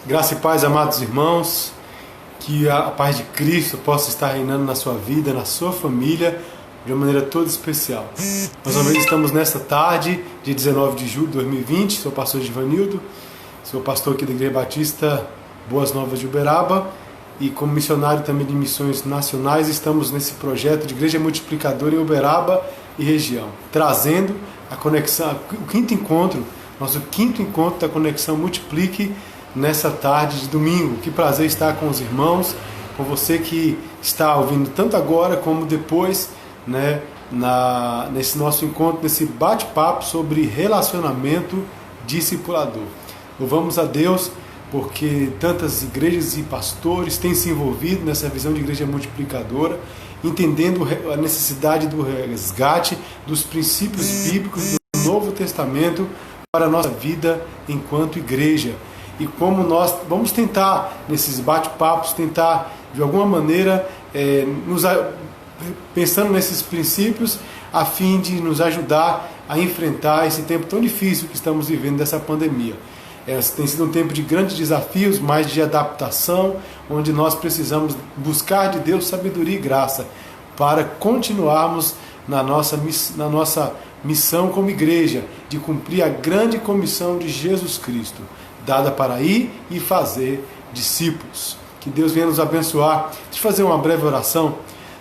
Graça e paz, amados irmãos, que a paz de Cristo possa estar reinando na sua vida, na sua família, de uma maneira toda especial. Mais uma vez estamos nesta tarde, dia 19 de julho de 2020, sou o pastor Givanildo, sou pastor aqui da Igreja Batista Boas Novas de Uberaba e como missionário também de missões nacionais, estamos nesse projeto de Igreja Multiplicadora em Uberaba e região, trazendo a conexão, o quinto encontro, nosso quinto encontro da Conexão Multiplique, nessa tarde de domingo. Que prazer estar com os irmãos, com você que está ouvindo tanto agora como depois, né, nesse nosso encontro, nesse bate-papo sobre relacionamento discipulador. Louvamos a Deus porque tantas igrejas e pastores têm se envolvido nessa visão de igreja multiplicadora, entendendo a necessidade do resgate dos princípios bíblicos do Novo Testamento para a nossa vida enquanto igreja. E como nós vamos tentar, nesses bate-papos, tentar de alguma maneira, pensando nesses princípios, a fim de nos ajudar a enfrentar esse tempo tão difícil que estamos vivendo dessa pandemia. Tem sido um tempo de grandes desafios, mas de adaptação, onde nós precisamos buscar de Deus sabedoria e graça para continuarmos na nossa missão como igreja, de cumprir a grande comissão de Jesus Cristo, dada para ir e fazer discípulos. Que Deus venha nos abençoar. Deixa eu fazer uma breve oração.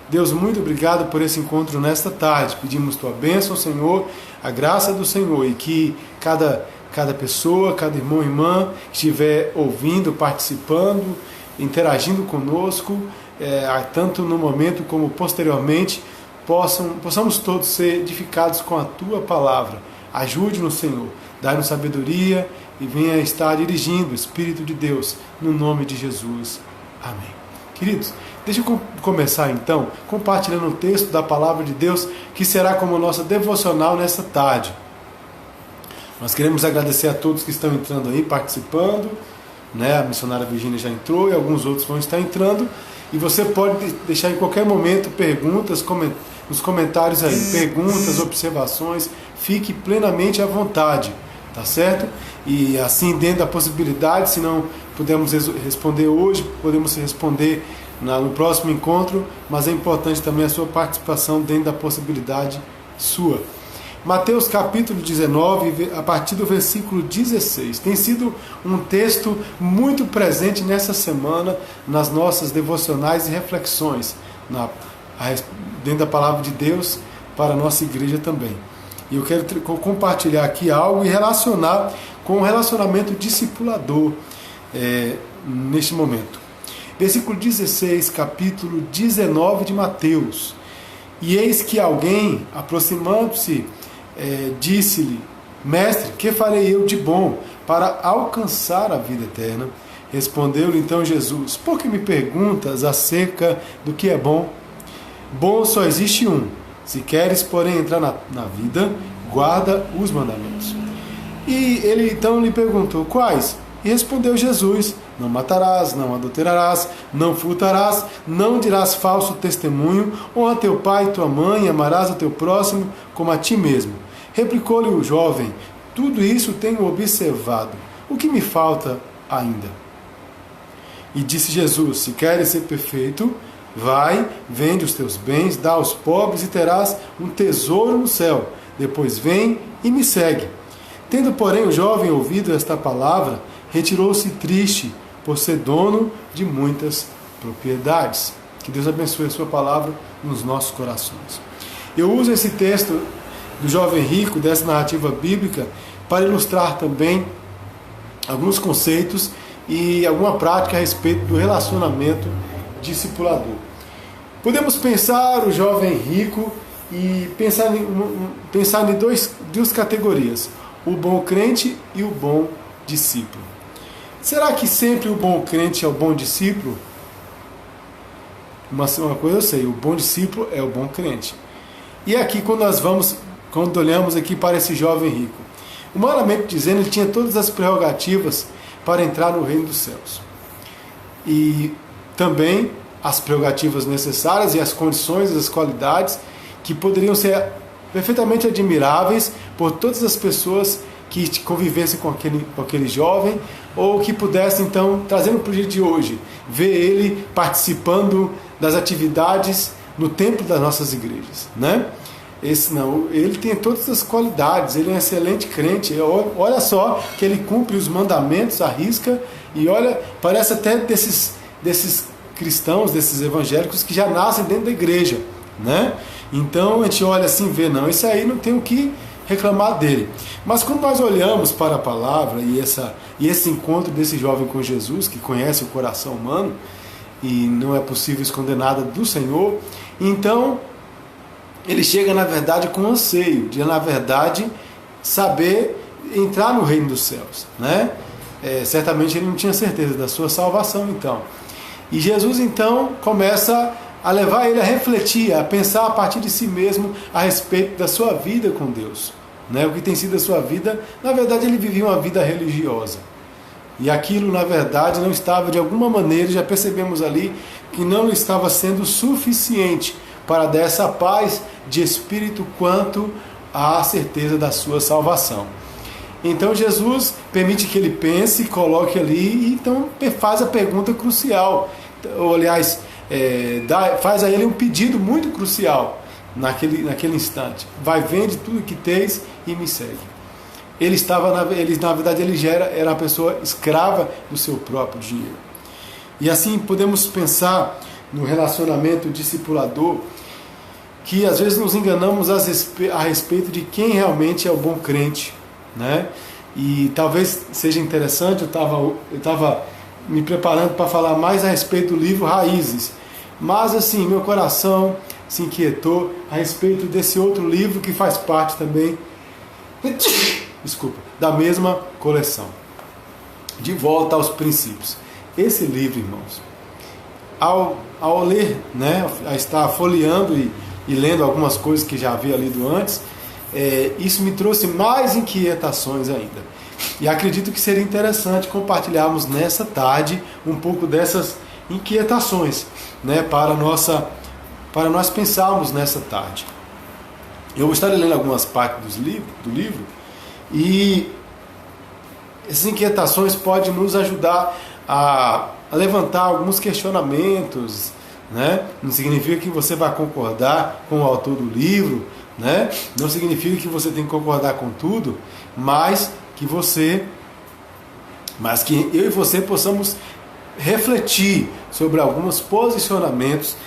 Deus, muito obrigado por esse encontro nesta tarde. Pedimos tua bênção, Senhor, a graça do Senhor, e que cada pessoa, cada irmão e irmã que estiver ouvindo, participando, interagindo conosco, tanto no momento como posteriormente, possamos todos ser edificados com a tua palavra. Ajude-nos, Senhor, dá-nos sabedoria e venha estar dirigindo o Espírito de Deus, no nome de Jesus. Amém. Queridos, deixa eu começar então compartilhando o texto da palavra de Deus, que será como nossa devocional nessa tarde. Nós queremos agradecer a todos que estão entrando aí, participando, né? A missionária Virgínia já entrou e alguns outros vão estar entrando. E você pode deixar em qualquer momento perguntas nos comentários aí, perguntas, observações, fique plenamente à vontade, tá certo? E assim, dentro da possibilidade, se não pudermos responder hoje, podemos responder no próximo encontro, mas é importante também a sua participação dentro da possibilidade sua. Mateus capítulo 19, a partir do versículo 16. Tem sido um texto muito presente nessa semana nas nossas devocionais e reflexões, dentro da palavra de Deus para a nossa igreja também. E eu quero compartilhar aqui algo e relacionar com o relacionamento discipulador neste momento. Versículo 16, capítulo 19 de Mateus. E eis que alguém, aproximando-se, disse-lhe: Mestre, que farei eu de bom para alcançar a vida eterna? Respondeu-lhe então Jesus: Por que me perguntas acerca do que é bom? Bom só existe um. Se queres, porém, entrar na vida, guarda os mandamentos. E ele então lhe perguntou: Quais? E respondeu Jesus: Não matarás, não adulterarás, não furtarás, não dirás falso testemunho, honra teu pai e tua mãe, amarás o teu próximo como a ti mesmo. Replicou-lhe o jovem: Tudo isso tenho observado. O que me falta ainda? E disse Jesus: Se queres ser perfeito, vai, vende os teus bens, dá aos pobres e terás um tesouro no céu. Depois vem e me segue. Tendo, porém, o jovem ouvido esta palavra, retirou-se triste, por ser dono de muitas propriedades. Que Deus abençoe a sua palavra nos nossos corações. Eu uso esse texto do jovem rico, dessa narrativa bíblica, para ilustrar também alguns conceitos e alguma prática a respeito do relacionamento discipulador. Podemos pensar o jovem rico e pensar em duas categorias: o bom crente e o bom discípulo. Será que sempre o bom crente é o bom discípulo? Uma coisa eu sei: o bom discípulo é o bom crente. E aqui, quando olhamos aqui para esse jovem rico, humanamente dizendo, ele tinha todas as prerrogativas para entrar no reino dos céus. E também as prerrogativas necessárias e as condições, as qualidades que poderiam ser perfeitamente admiráveis por todas as pessoas que convivesse com aquele jovem, ou que pudesse então, trazendo para o dia de hoje, ver ele participando das atividades no templo das nossas igrejas, né? Esse não, ele tem todas as qualidades, ele é um excelente crente. Olha só que ele cumpre os mandamentos à risca, e olha, parece até desses cristãos, desses evangélicos que já nascem dentro da igreja, né? Então a gente olha assim e vê, não, isso aí não tem o que reclamar dele. Mas quando nós olhamos para a palavra e esse encontro desse jovem com Jesus, que conhece o coração humano, e não é possível esconder nada do Senhor, então ele chega na verdade com anseio de, na verdade, saber entrar no reino dos céus, né? Certamente ele não tinha certeza da sua salvação, então. E Jesus então começa a levar ele a refletir, a pensar a partir de si mesmo a respeito da sua vida com Deus, né? O que tem sido a sua vida. Na verdade ele vivia uma vida religiosa, e aquilo na verdade não estava, de alguma maneira, já percebemos ali, que não estava sendo suficiente para dar essa paz de espírito quanto à certeza da sua salvação. Então Jesus permite que ele pense, coloque ali, e então faz a pergunta crucial, ou aliás, faz a ele um pedido muito crucial naquele instante: vai, vende tudo que tens e me segue. Na verdade ele já era uma pessoa escrava do seu próprio dinheiro. E assim podemos pensar no relacionamento discipulador, que às vezes nos enganamos a respeito de quem realmente é o bom crente, né? E talvez seja interessante, eu estava me preparando para falar mais a respeito do livro Raízes, mas assim, meu coração se inquietou a respeito desse outro livro que faz parte também, da mesma coleção, De Volta aos Princípios. Esse livro, irmãos, ao ler, né, a estar folheando e lendo algumas coisas que já havia lido antes, isso me trouxe mais inquietações ainda. E acredito que seria interessante compartilharmos nessa tarde um pouco dessas inquietações, né, para nós pensarmos nessa tarde. Eu vou estar lendo algumas partes do livro, e essas inquietações podem nos ajudar a levantar alguns questionamentos, né? Não significa que você vai concordar com o autor do livro, né? Não significa que você tem que concordar com tudo, mas que eu e você possamos refletir sobre alguns posicionamentos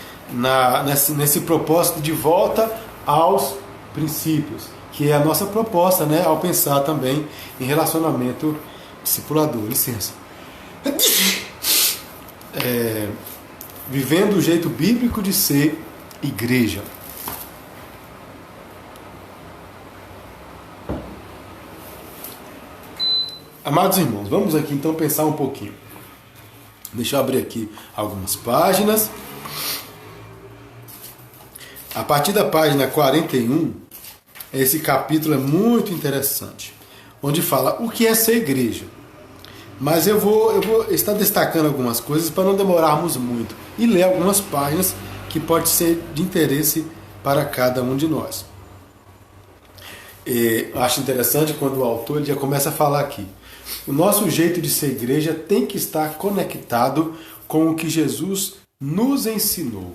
nesse propósito de volta aos princípios, que é a nossa proposta, né? Ao pensar também em relacionamento discipulador. Licença. Vivendo o jeito bíblico de ser igreja. Amados irmãos, vamos aqui então pensar um pouquinho. Deixa eu abrir aqui algumas páginas. A partir da página 41, esse capítulo é muito interessante, onde fala o que é ser igreja. Mas eu vou estar destacando algumas coisas para não demorarmos muito e ler algumas páginas que pode ser de interesse para cada um de nós. Eu acho interessante quando o autor ele já começa a falar aqui: o nosso jeito de ser igreja tem que estar conectado com o que Jesus nos ensinou.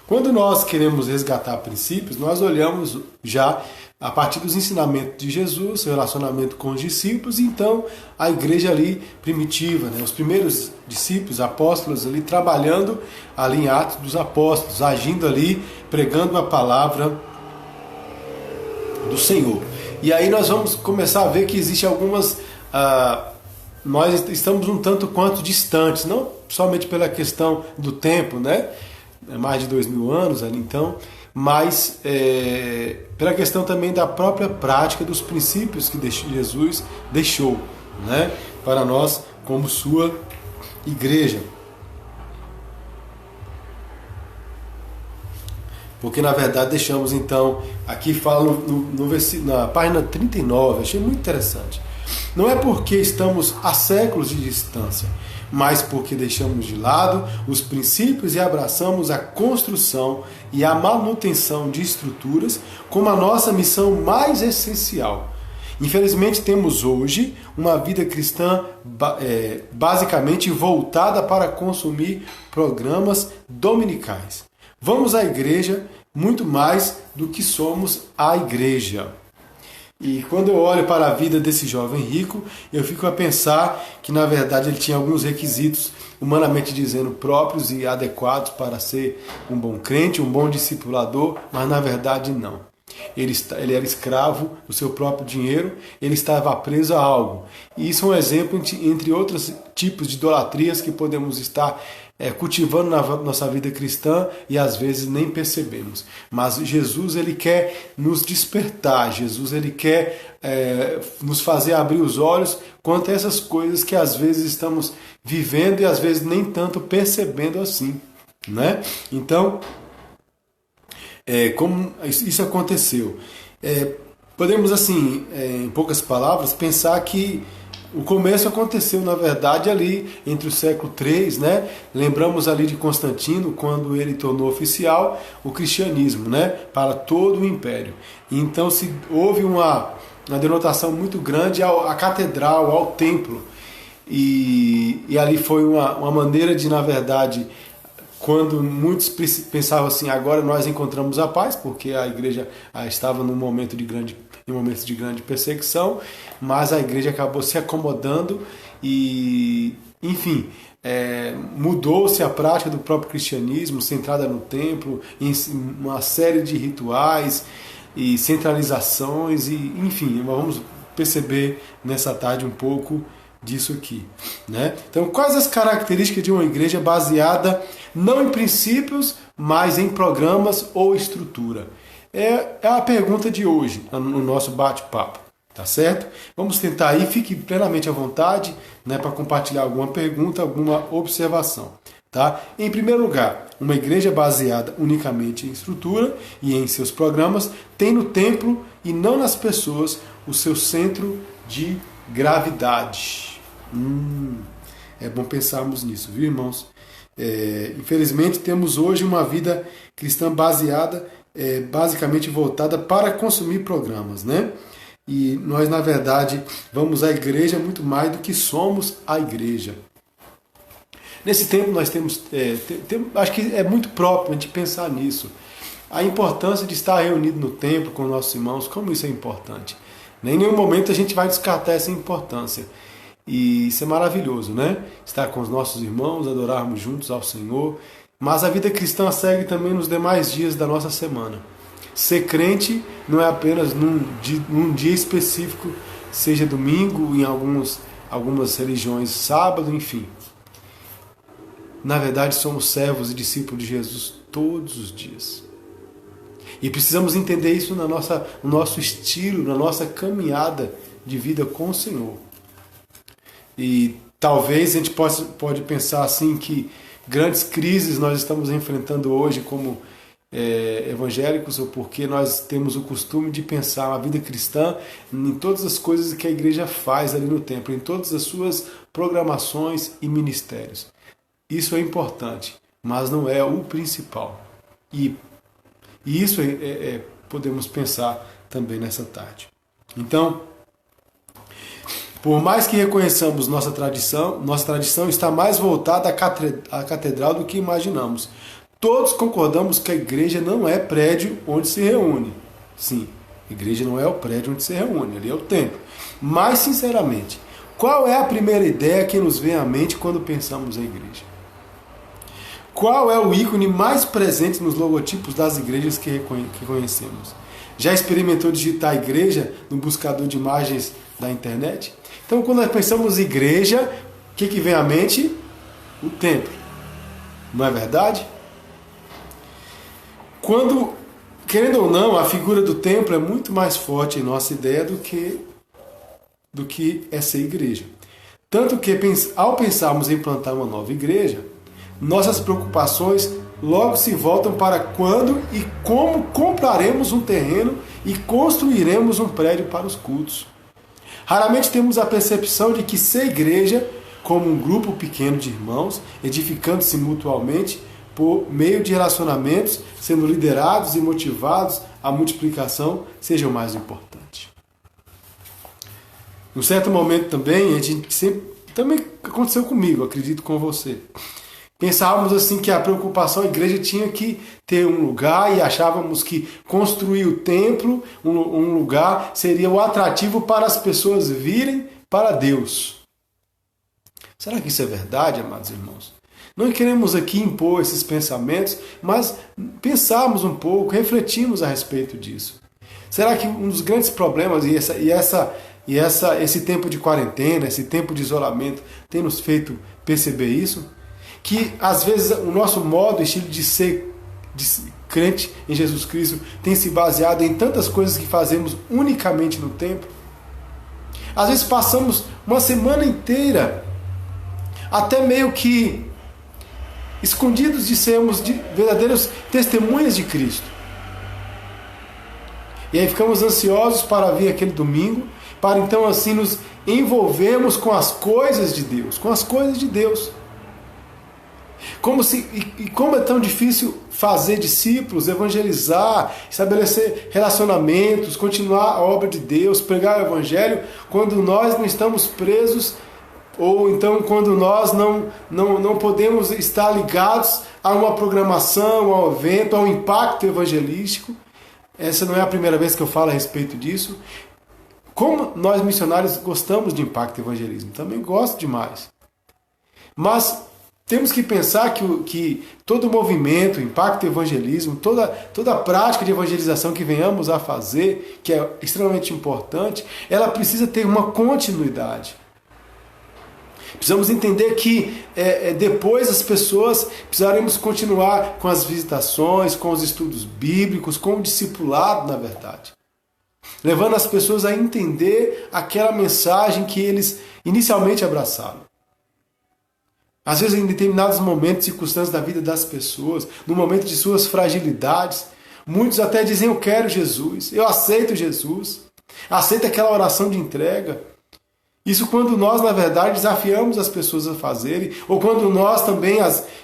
Quando nós queremos resgatar princípios, nós olhamos já a partir dos ensinamentos de Jesus, seu relacionamento com os discípulos, e então a igreja ali primitiva, né? Os primeiros discípulos, apóstolos ali trabalhando ali em Atos dos Apóstolos, agindo ali, pregando a palavra do Senhor. E aí nós vamos começar a ver que existe algumas... nós estamos um tanto quanto distantes, não somente pela questão do tempo, né? Mais de 2000 anos ali então, mas pela questão também da própria prática dos princípios que Jesus deixou, né, para nós como sua igreja. Porque na verdade deixamos então, aqui fala na página 39, achei muito interessante. Não é porque estamos a séculos de distância, mas porque deixamos de lado os princípios e abraçamos a construção e a manutenção de estruturas como a nossa missão mais essencial. Infelizmente temos hoje uma vida cristã basicamente voltada para consumir programas dominicais. Vamos à igreja muito mais do que somos a igreja. E quando eu olho para a vida desse jovem rico, eu fico a pensar que na verdade ele tinha alguns requisitos, humanamente dizendo, próprios e adequados para ser um bom crente, um bom discipulador, mas na verdade não. Ele era escravo do seu próprio dinheiro, ele estava preso a algo. E isso é um exemplo entre outros tipos de idolatrias que podemos estar cultivando na nossa vida cristã e às vezes nem percebemos. Mas Jesus ele quer nos despertar, Jesus ele quer nos fazer abrir os olhos quanto a essas coisas que às vezes estamos vivendo e às vezes nem tanto percebendo assim, né? Então, como isso aconteceu? Podemos assim, em poucas palavras, pensar que o começo aconteceu, na verdade, ali entre o século III, né? Lembramos ali de Constantino, quando ele tornou oficial o cristianismo, né? Para todo o império. Então houve uma denotação muito grande à catedral, ao templo. E ali foi uma maneira de, na verdade, quando muitos pensavam assim, agora nós encontramos a paz, porque a igreja estava em momentos de grande perseguição, mas a igreja acabou se acomodando e, enfim, mudou-se a prática do próprio cristianismo, centrada no templo, em uma série de rituais e centralizações, e, enfim, vamos perceber nessa tarde um pouco disso aqui, né? Então, quais as características de uma igreja baseada não em princípios, mas em programas ou estrutura? É a pergunta de hoje, no nosso bate-papo, tá certo? Vamos tentar aí, fique plenamente à vontade, né, para compartilhar alguma pergunta, alguma observação, tá? Em primeiro lugar, uma igreja baseada unicamente em estrutura e em seus programas tem no templo e não nas pessoas o seu centro de gravidade. É bom pensarmos nisso, viu, irmãos? Infelizmente temos hoje uma vida cristã baseada, basicamente voltada para consumir programas, né? E nós, na verdade, vamos à igreja muito mais do que somos a igreja. Nesse tempo nós temos, acho que é muito próprio a gente pensar nisso. A importância de estar reunido no templo com nossos irmãos, como isso é importante. Em nenhum momento a gente vai descartar essa importância. E isso é maravilhoso, né? Estar com os nossos irmãos, adorarmos juntos ao Senhor. Mas a vida cristã segue também nos demais dias da nossa semana. Ser crente não é apenas num dia específico, seja domingo, em algumas religiões, sábado, enfim. Na verdade, somos servos e discípulos de Jesus todos os dias. E precisamos entender isso no nosso estilo, na nossa caminhada de vida com o Senhor. E talvez a gente pode pensar assim que grandes crises nós estamos enfrentando hoje como evangélicos, ou porque nós temos o costume de pensar a vida cristã em todas as coisas que a igreja faz ali no templo, em todas as suas programações e ministérios. Isso é importante, mas não é o principal. E isso podemos pensar também nessa tarde. Então, por mais que reconheçamos nossa tradição está mais voltada à catedral do que imaginamos. Todos concordamos que a igreja não é prédio onde se reúne. Sim, a igreja não é o prédio onde se reúne, ali é o templo. Mas, sinceramente, qual é a primeira ideia que nos vem à mente quando pensamos em igreja? Qual é o ícone mais presente nos logotipos das igrejas que conhecemos? Já experimentou digitar igreja no buscador de imagens da internet? Então, quando nós pensamos em igreja, o que vem à mente? O templo. Não é verdade? Querendo ou não, a figura do templo é muito mais forte em nossa ideia do que essa igreja. Tanto que, ao pensarmos em plantar uma nova igreja, nossas preocupações logo se voltam para quando e como compraremos um terreno e construiremos um prédio para os cultos. Raramente temos a percepção de que ser igreja, como um grupo pequeno de irmãos, edificando-se mutuamente por meio de relacionamentos, sendo liderados e motivados à multiplicação, seja o mais importante. Em um certo momento também, a gente sempre, também aconteceu comigo, acredito com você. Pensávamos assim que a preocupação, a igreja tinha que ter um lugar e achávamos que construir o templo, um lugar, seria o atrativo para as pessoas virem para Deus. Será que isso é verdade, amados irmãos? Não queremos aqui impor esses pensamentos, mas pensarmos um pouco, refletimos a respeito disso. Será que um dos grandes problemas, esse tempo de quarentena, esse tempo de isolamento, tem nos feito perceber isso? Que às vezes o nosso modo, estilo de ser crente em Jesus Cristo tem se baseado em tantas coisas que fazemos unicamente no templo. Às vezes passamos uma semana inteira até meio que escondidos de sermos verdadeiros testemunhas de Cristo. E aí ficamos ansiosos para vir aquele domingo, para então assim nos envolvermos com as coisas de Deus, Como é tão difícil fazer discípulos, evangelizar, estabelecer relacionamentos, continuar a obra de Deus, pregar o evangelho, quando nós não estamos presos, ou então quando nós não podemos estar ligados a uma programação, a um evento, a um impacto evangelístico. Essa não é a primeira vez que eu falo a respeito disso. Como nós missionários gostamos de impacto evangelismo, também gosto demais. Mas temos que pensar que todo movimento, impacto evangelismo, toda a prática de evangelização que venhamos a fazer, que é extremamente importante, ela precisa ter uma continuidade. Precisamos entender que depois as pessoas precisaremos continuar com as visitações, com os estudos bíblicos, com o discipulado, na verdade. Levando as pessoas a entender aquela mensagem que eles inicialmente abraçaram. Às vezes, em determinados momentos, circunstâncias da vida das pessoas, no momento de suas fragilidades, muitos até dizem: eu quero Jesus, eu aceito Jesus, aceito aquela oração de entrega. Isso quando nós, na verdade, desafiamos as pessoas a fazerem, ou quando nós também,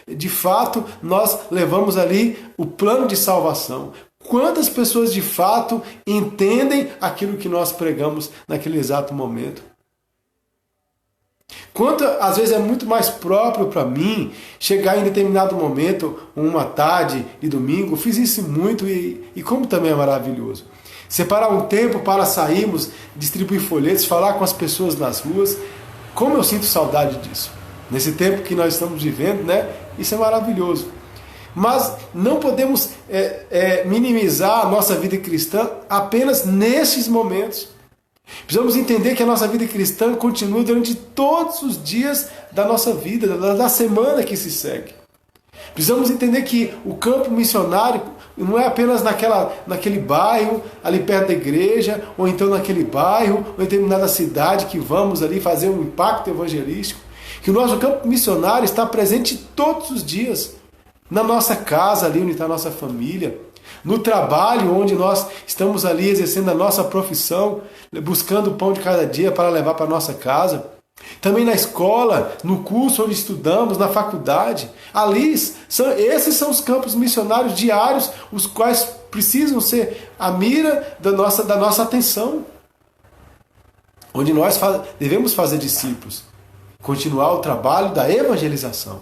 de fato, nós levamos ali o plano de salvação. Quantas pessoas, de fato, entendem aquilo que nós pregamos naquele exato momento? Quanto, às vezes, é muito mais próprio para mim chegar em determinado momento, uma tarde de domingo, fiz isso muito e como também é maravilhoso. Separar um tempo para sairmos, distribuir folhetos, falar com as pessoas nas ruas. Como eu sinto saudade disso. Nesse tempo que nós estamos vivendo, né? Isso é maravilhoso. Mas não podemos minimizar a nossa vida cristã apenas nesses momentos. Precisamos entender que a nossa vida cristã continua durante todos os dias da nossa vida, da semana que se segue. Precisamos entender que o campo missionário não é apenas naquele bairro, ali perto da igreja, ou então naquele bairro, ou em determinada cidade que vamos ali fazer um impacto evangelístico. Que o nosso campo missionário está presente todos os dias. Na nossa casa, ali onde está a nossa família. No trabalho, onde nós estamos ali exercendo a nossa profissão, buscando o pão de cada dia para levar para a nossa casa. Também na escola, no curso onde estudamos, na faculdade. Ali, esses são os campos missionários diários, os quais precisam ser a mira da nossa atenção. Onde nós devemos fazer discípulos. Continuar o trabalho da evangelização.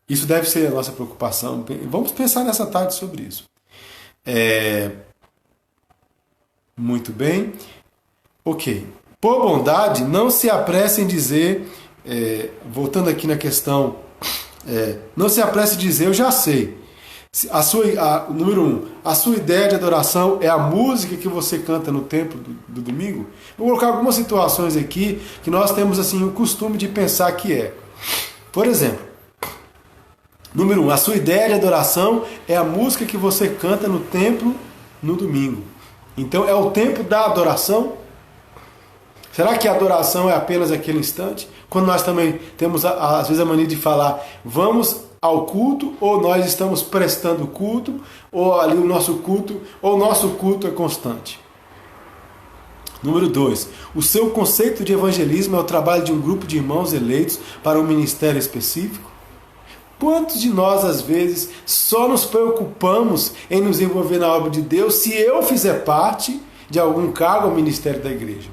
Isso deve ser a nossa preocupação. Vamos pensar nessa tarde sobre isso. Muito bem. Ok. Por bondade, não se apresse em dizer, voltando aqui na questão, não se apresse em dizer: eu já sei. Número 1, a sua ideia de adoração é a música que você canta no templo do domingo? Vou colocar algumas situações aqui que nós temos assim o costume de pensar que é. Por exemplo, número 1, a sua ideia de adoração é a música que você canta no templo no domingo. Então é o tempo da adoração? Será que a adoração é apenas aquele instante? Quando nós também temos às vezes a mania de falar: vamos ao culto, ou nós estamos prestando culto, ou ali o nosso culto é constante. Número 2, o seu conceito de evangelismo é o trabalho de um grupo de irmãos eleitos para um ministério específico? Quantos de nós, às vezes, só nos preocupamos em nos envolver na obra de Deus se eu fizer parte de algum cargo ou ministério da igreja.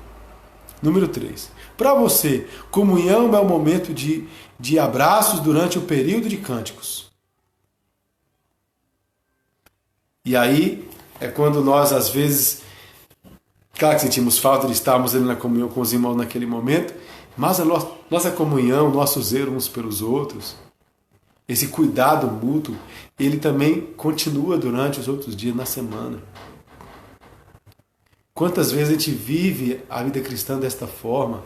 Número 3. Para você, comunhão é o momento de abraços durante o período de cânticos. E aí é quando nós, às vezes, claro que sentimos falta de estarmos ali na comunhão com os irmãos naquele momento, mas a nossa comunhão, nosso zelo uns pelos outros, esse cuidado mútuo, ele também continua durante os outros dias na semana. Quantas vezes a gente vive a vida cristã desta forma?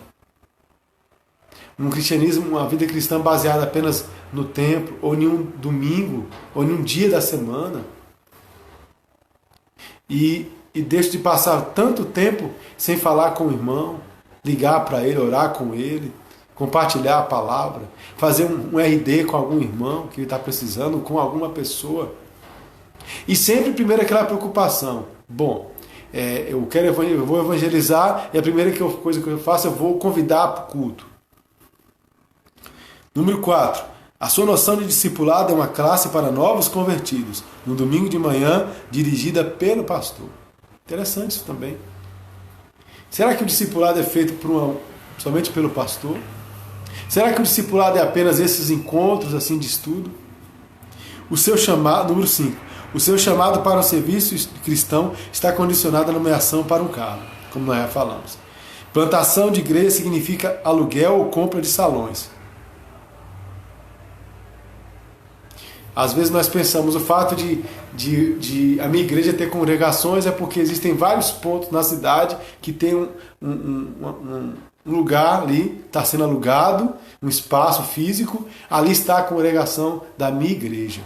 Um cristianismo, uma vida cristã baseada apenas no templo, ou em um domingo, ou em um dia da semana. E deixo de passar tanto tempo sem falar com o irmão, ligar para ele, orar com ele, compartilhar a palavra, fazer um RD com algum irmão que está precisando, com alguma pessoa. E sempre primeiro aquela preocupação. Bom, eu vou evangelizar e a primeira coisa que eu faço, eu vou convidar para o culto. Número 4. A sua noção de discipulado é uma classe para novos convertidos, no domingo de manhã, dirigida pelo pastor. Interessante isso também. Será que o discipulado é feito somente pelo pastor? Será que o discipulado é apenas esses encontros assim de estudo? O seu chamado, número 5. O seu chamado para o serviço cristão está condicionado à nomeação para um cargo, como nós já falamos. Plantação de igreja significa aluguel ou compra de salões. Às vezes nós pensamos o fato de a minha igreja ter congregações é porque existem vários pontos na cidade que tem um lugar ali, está sendo alugado, um espaço físico, ali está a congregação da minha igreja.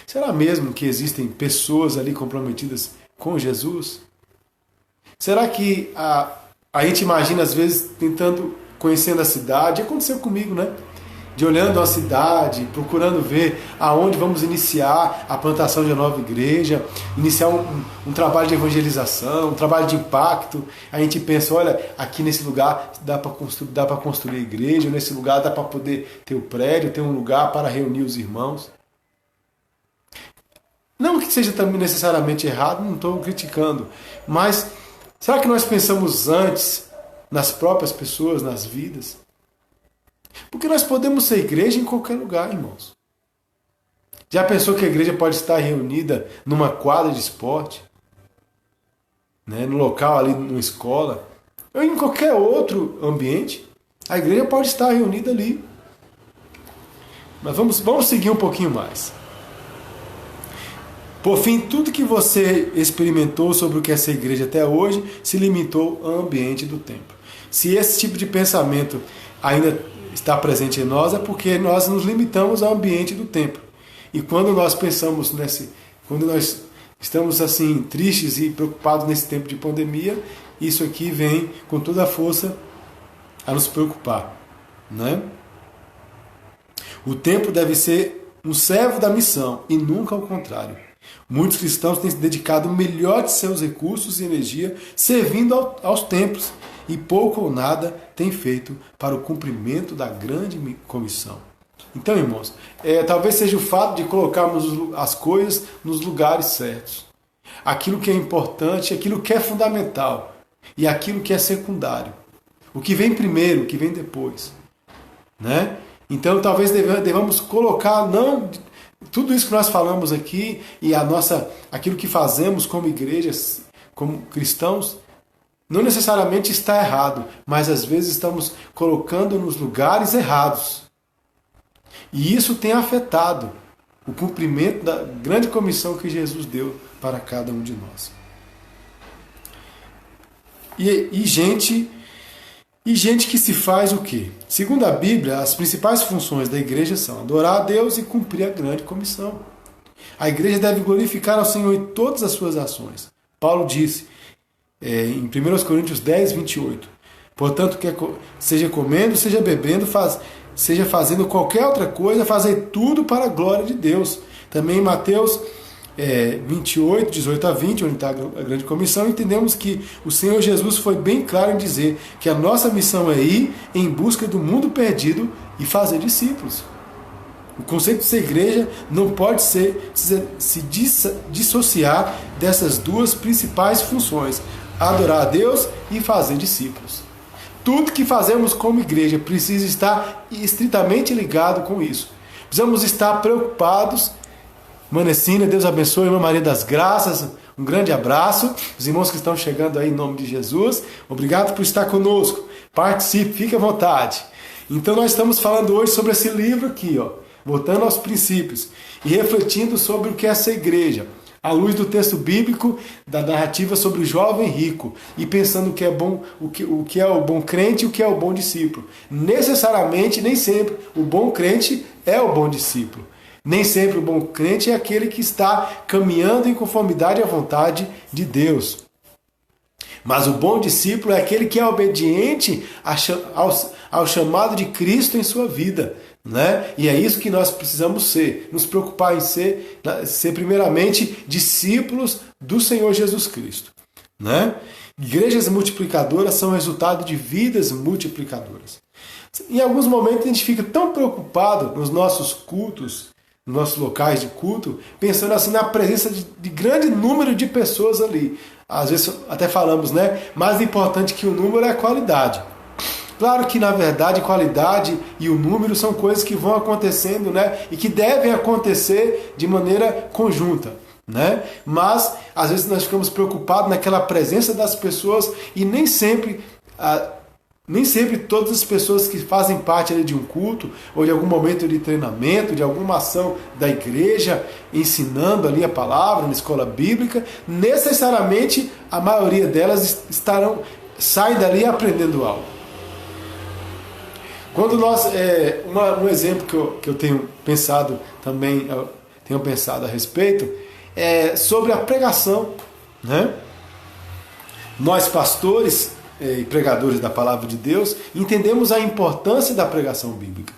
Será mesmo que existem pessoas ali comprometidas com Jesus? Será que a gente imagina às vezes tentando, conhecendo a cidade, aconteceu comigo, né? De olhando a cidade, procurando ver aonde vamos iniciar a plantação de uma nova igreja, iniciar um trabalho de evangelização, um trabalho de impacto. A gente pensa, olha, aqui nesse lugar dá para construir a igreja, nesse lugar dá para poder ter o prédio, ter um lugar para reunir os irmãos. Não que seja também necessariamente errado, não estou criticando, mas será que nós pensamos antes nas próprias pessoas, nas vidas? Porque nós podemos ser igreja em qualquer lugar, irmãos. Já pensou que a igreja pode estar reunida numa quadra de esporte? Né? No local ali, numa escola? Ou em qualquer outro ambiente? A igreja pode estar reunida ali. Mas vamos seguir um pouquinho mais. Por fim, tudo que você experimentou sobre o que é ser igreja até hoje se limitou ao ambiente do templo. Se esse tipo de pensamento ainda está presente em nós, é porque nós nos limitamos ao ambiente do templo. E quando nós pensamos quando nós estamos assim tristes e preocupados nesse tempo de pandemia, isso aqui vem com toda a força a nos preocupar, né? O templo deve ser um servo da missão e nunca ao contrário. Muitos cristãos têm se dedicado o melhor de seus recursos e energia servindo aos templos, e pouco ou nada tem feito para o cumprimento da grande comissão. Então, irmãos, talvez seja o fato de colocarmos as coisas nos lugares certos. Aquilo que é importante, aquilo que é fundamental e aquilo que é secundário. O que vem primeiro, o que vem depois. Né? Então, talvez devamos colocar não tudo isso que nós falamos aqui e aquilo que fazemos como igrejas, como cristãos, não necessariamente está errado, mas às vezes estamos colocando nos lugares errados. E isso tem afetado o cumprimento da grande comissão que Jesus deu para cada um de nós. E gente que se faz o quê? Segundo a Bíblia, as principais funções da igreja são adorar a Deus e cumprir a grande comissão. A igreja deve glorificar ao Senhor em todas as suas ações. Paulo disse, em 1 Coríntios 10, 28. Portanto, seja comendo, seja bebendo, seja fazendo qualquer outra coisa, fazer tudo para a glória de Deus. Também em Mateus 28, 18 a 20, onde está a grande comissão, entendemos que o Senhor Jesus foi bem claro em dizer que a nossa missão é ir em busca do mundo perdido e fazer discípulos. O conceito de ser igreja não pode se dissociar dessas duas principais funções: adorar a Deus e fazer discípulos. Tudo que fazemos como igreja precisa estar estritamente ligado com isso. Precisamos estar preocupados. Manecina, Deus abençoe, irmã Maria das Graças, um grande abraço. Os irmãos que estão chegando aí em nome de Jesus, obrigado por estar conosco. Participe, fique à vontade. Então nós estamos falando hoje sobre esse livro aqui, voltando aos princípios e refletindo sobre o que é essa igreja, à luz do texto bíblico, da narrativa sobre o jovem rico, e pensando o que é bom, o que é o bom crente e o que é o bom discípulo. Necessariamente, nem sempre, o bom crente é o bom discípulo. Nem sempre o bom crente é aquele que está caminhando em conformidade à vontade de Deus. Mas o bom discípulo é aquele que é obediente ao chamado de Cristo em sua vida. Né? E é isso que nós precisamos ser, nos preocupar em ser primeiramente discípulos do Senhor Jesus Cristo. Né? Igrejas multiplicadoras são resultado de vidas multiplicadoras. Em alguns momentos a gente fica tão preocupado nos nossos cultos, nos nossos locais de culto, pensando assim na presença de grande número de pessoas ali. Às vezes até falamos, né? Mais importante que o número é a qualidade. Claro que, na verdade, qualidade e o número são coisas que vão acontecendo, né? E que devem acontecer de maneira conjunta, né? Mas, às vezes, nós ficamos preocupados naquela presença das pessoas e nem sempre todas as pessoas que fazem parte ali de um culto ou de algum momento de treinamento, de alguma ação da igreja, ensinando ali a palavra na escola bíblica, necessariamente a maioria delas saem dali aprendendo algo. Quando nós, um exemplo que eu tenho pensado também, a respeito, é sobre a pregação, né? Nós pastores e pregadores da palavra de Deus entendemos a importância da pregação bíblica.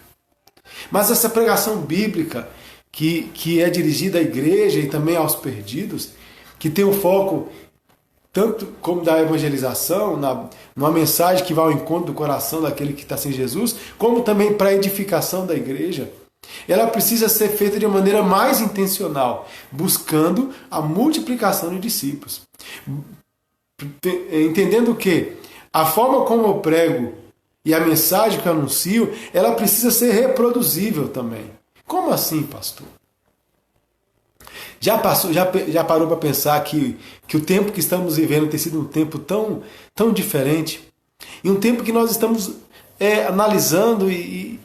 Mas essa pregação bíblica que é dirigida à igreja e também aos perdidos, que tem um foco tanto como da evangelização, numa mensagem que vai ao encontro do coração daquele que está sem Jesus, como também para a edificação da igreja, ela precisa ser feita de maneira mais intencional, buscando a multiplicação de discípulos. Entendendo que a forma como eu prego e a mensagem que eu anuncio, ela precisa ser reproduzível também. Como assim, pastor? Já parou para pensar que o tempo que estamos vivendo tem sido um tempo tão diferente? E um tempo que nós estamos analisando e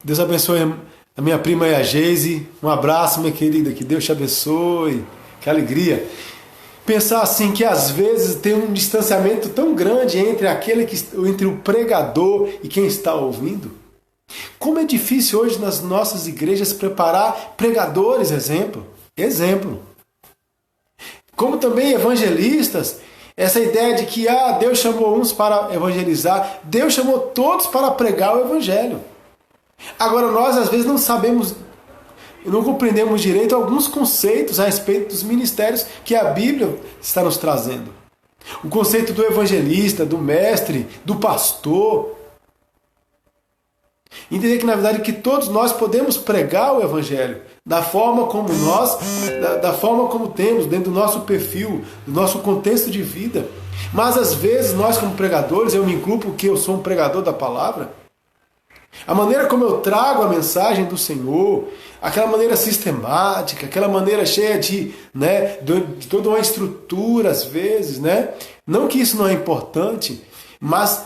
Deus abençoe a minha prima e a Geise. Um abraço, minha querida, que Deus te abençoe. Que alegria. Pensar assim que às vezes tem um distanciamento tão grande entre o pregador e quem está ouvindo. Como é difícil hoje nas nossas igrejas preparar pregadores, exemplo. Como também evangelistas, essa ideia de que Deus chamou uns para evangelizar, Deus chamou todos para pregar o evangelho. Agora nós às vezes não sabemos, não compreendemos direito alguns conceitos a respeito dos ministérios que a Bíblia está nos trazendo. O conceito do evangelista, do mestre, do pastor. Entender que na verdade que todos nós podemos pregar o evangelho da forma como temos, dentro do nosso perfil, do nosso contexto de vida. Mas às vezes nós como pregadores, eu me incluo porque eu sou um pregador da palavra, a maneira como eu trago a mensagem do Senhor, aquela maneira sistemática, aquela maneira cheia de toda uma estrutura às vezes, né? Não que isso não é importante, mas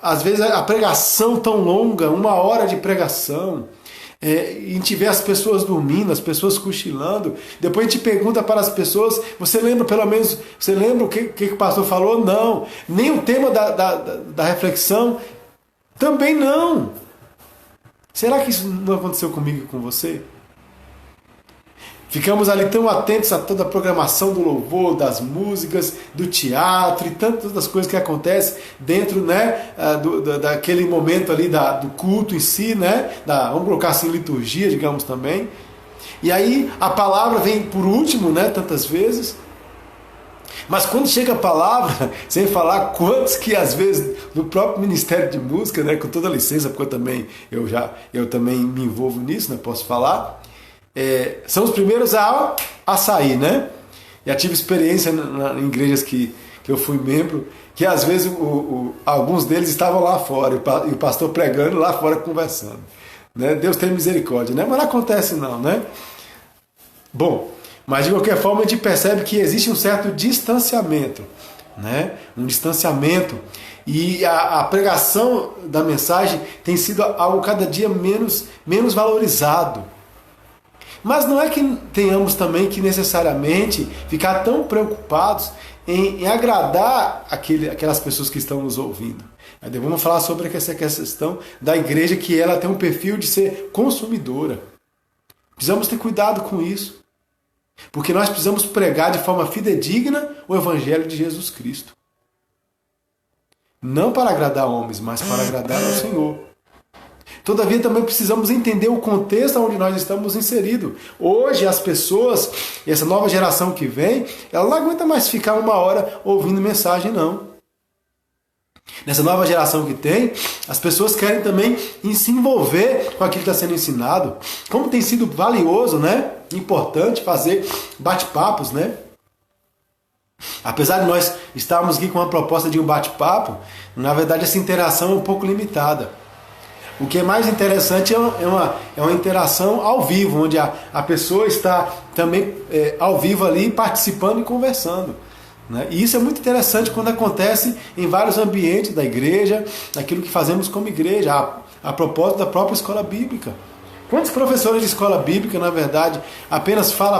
às vezes a pregação tão longa, 1 hora de pregação, e a gente vê as pessoas dormindo, as pessoas cochilando, depois a gente pergunta para as pessoas, você lembra o que o pastor falou? Não. Nem o tema da reflexão? Também não. Será que isso não aconteceu comigo e com você? Ficamos ali tão atentos a toda a programação do louvor, das músicas, do teatro e tantas outras coisas que acontecem dentro, daquele momento ali do culto em si, vamos colocar assim, liturgia, digamos também. E aí a palavra vem por último, tantas vezes. Mas quando chega a palavra, sem falar quantos que às vezes no próprio Ministério de Música, né, com toda a licença, porque eu também me envolvo nisso, né, posso falar, são os primeiros a sair, né? Já tive experiência em igrejas que eu fui membro, que às vezes alguns deles estavam lá fora, e o pastor pregando lá fora conversando. Né? Deus tem misericórdia, né? Mas não acontece não, né? Bom, mas de qualquer forma a gente percebe que existe um certo distanciamento, né? Um distanciamento, e a pregação da mensagem tem sido algo cada dia menos valorizado. Mas não é que tenhamos também que necessariamente ficar tão preocupados em agradar aquelas pessoas que estão nos ouvindo. Vamos falar sobre essa questão da igreja, que ela tem um perfil de ser consumidora. Precisamos ter cuidado com isso, porque nós precisamos pregar de forma fidedigna o Evangelho de Jesus Cristo. Não para agradar homens, mas para agradar ao Senhor. Todavia, também precisamos entender o contexto onde nós estamos inseridos. Hoje, as pessoas, essa nova geração que vem, ela não aguenta mais ficar 1 hora ouvindo mensagem, não. Nessa nova geração que tem, as pessoas querem também se envolver com aquilo que está sendo ensinado. Como tem sido valioso, né? Importante fazer bate-papos, né? Apesar de nós estarmos aqui com uma proposta de um bate-papo, na verdade essa interação é um pouco limitada. O que é mais interessante é uma interação ao vivo, onde a pessoa está também ao vivo ali participando e conversando. Né? E isso é muito interessante quando acontece em vários ambientes da igreja, naquilo que fazemos como igreja, a propósito da própria escola bíblica. Quantos professores de escola bíblica, na verdade, apenas fala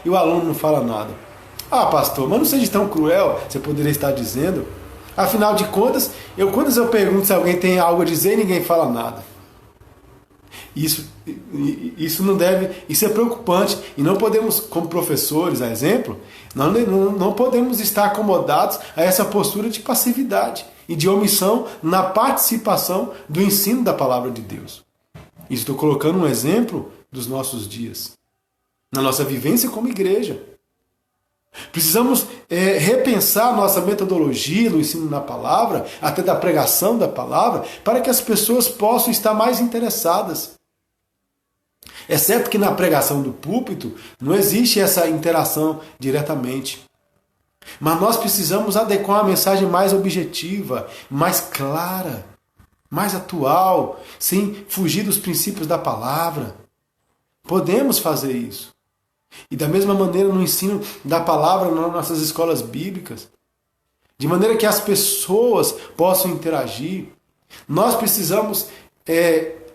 e o aluno não fala nada? Ah, pastor, mas não seja tão cruel, você poderia estar dizendo. Afinal de contas, quando eu pergunto se alguém tem algo a dizer, ninguém fala nada. Isso não deve, isso é preocupante. E não podemos, como professores, a exemplo, não podemos estar acomodados a essa postura de passividade e de omissão na participação do ensino da palavra de Deus. Isso estou colocando um exemplo dos nossos dias, na nossa vivência como igreja. Precisamos repensar nossa metodologia no ensino da palavra, até da pregação da palavra, para que as pessoas possam estar mais interessadas. É certo que na pregação do púlpito não existe essa interação diretamente. Mas nós precisamos adequar uma mensagem mais objetiva, mais clara, mais atual, sem fugir dos princípios da palavra. Podemos fazer isso. E da mesma maneira no ensino da palavra nas nossas escolas bíblicas, de maneira que as pessoas possam interagir. Nós precisamos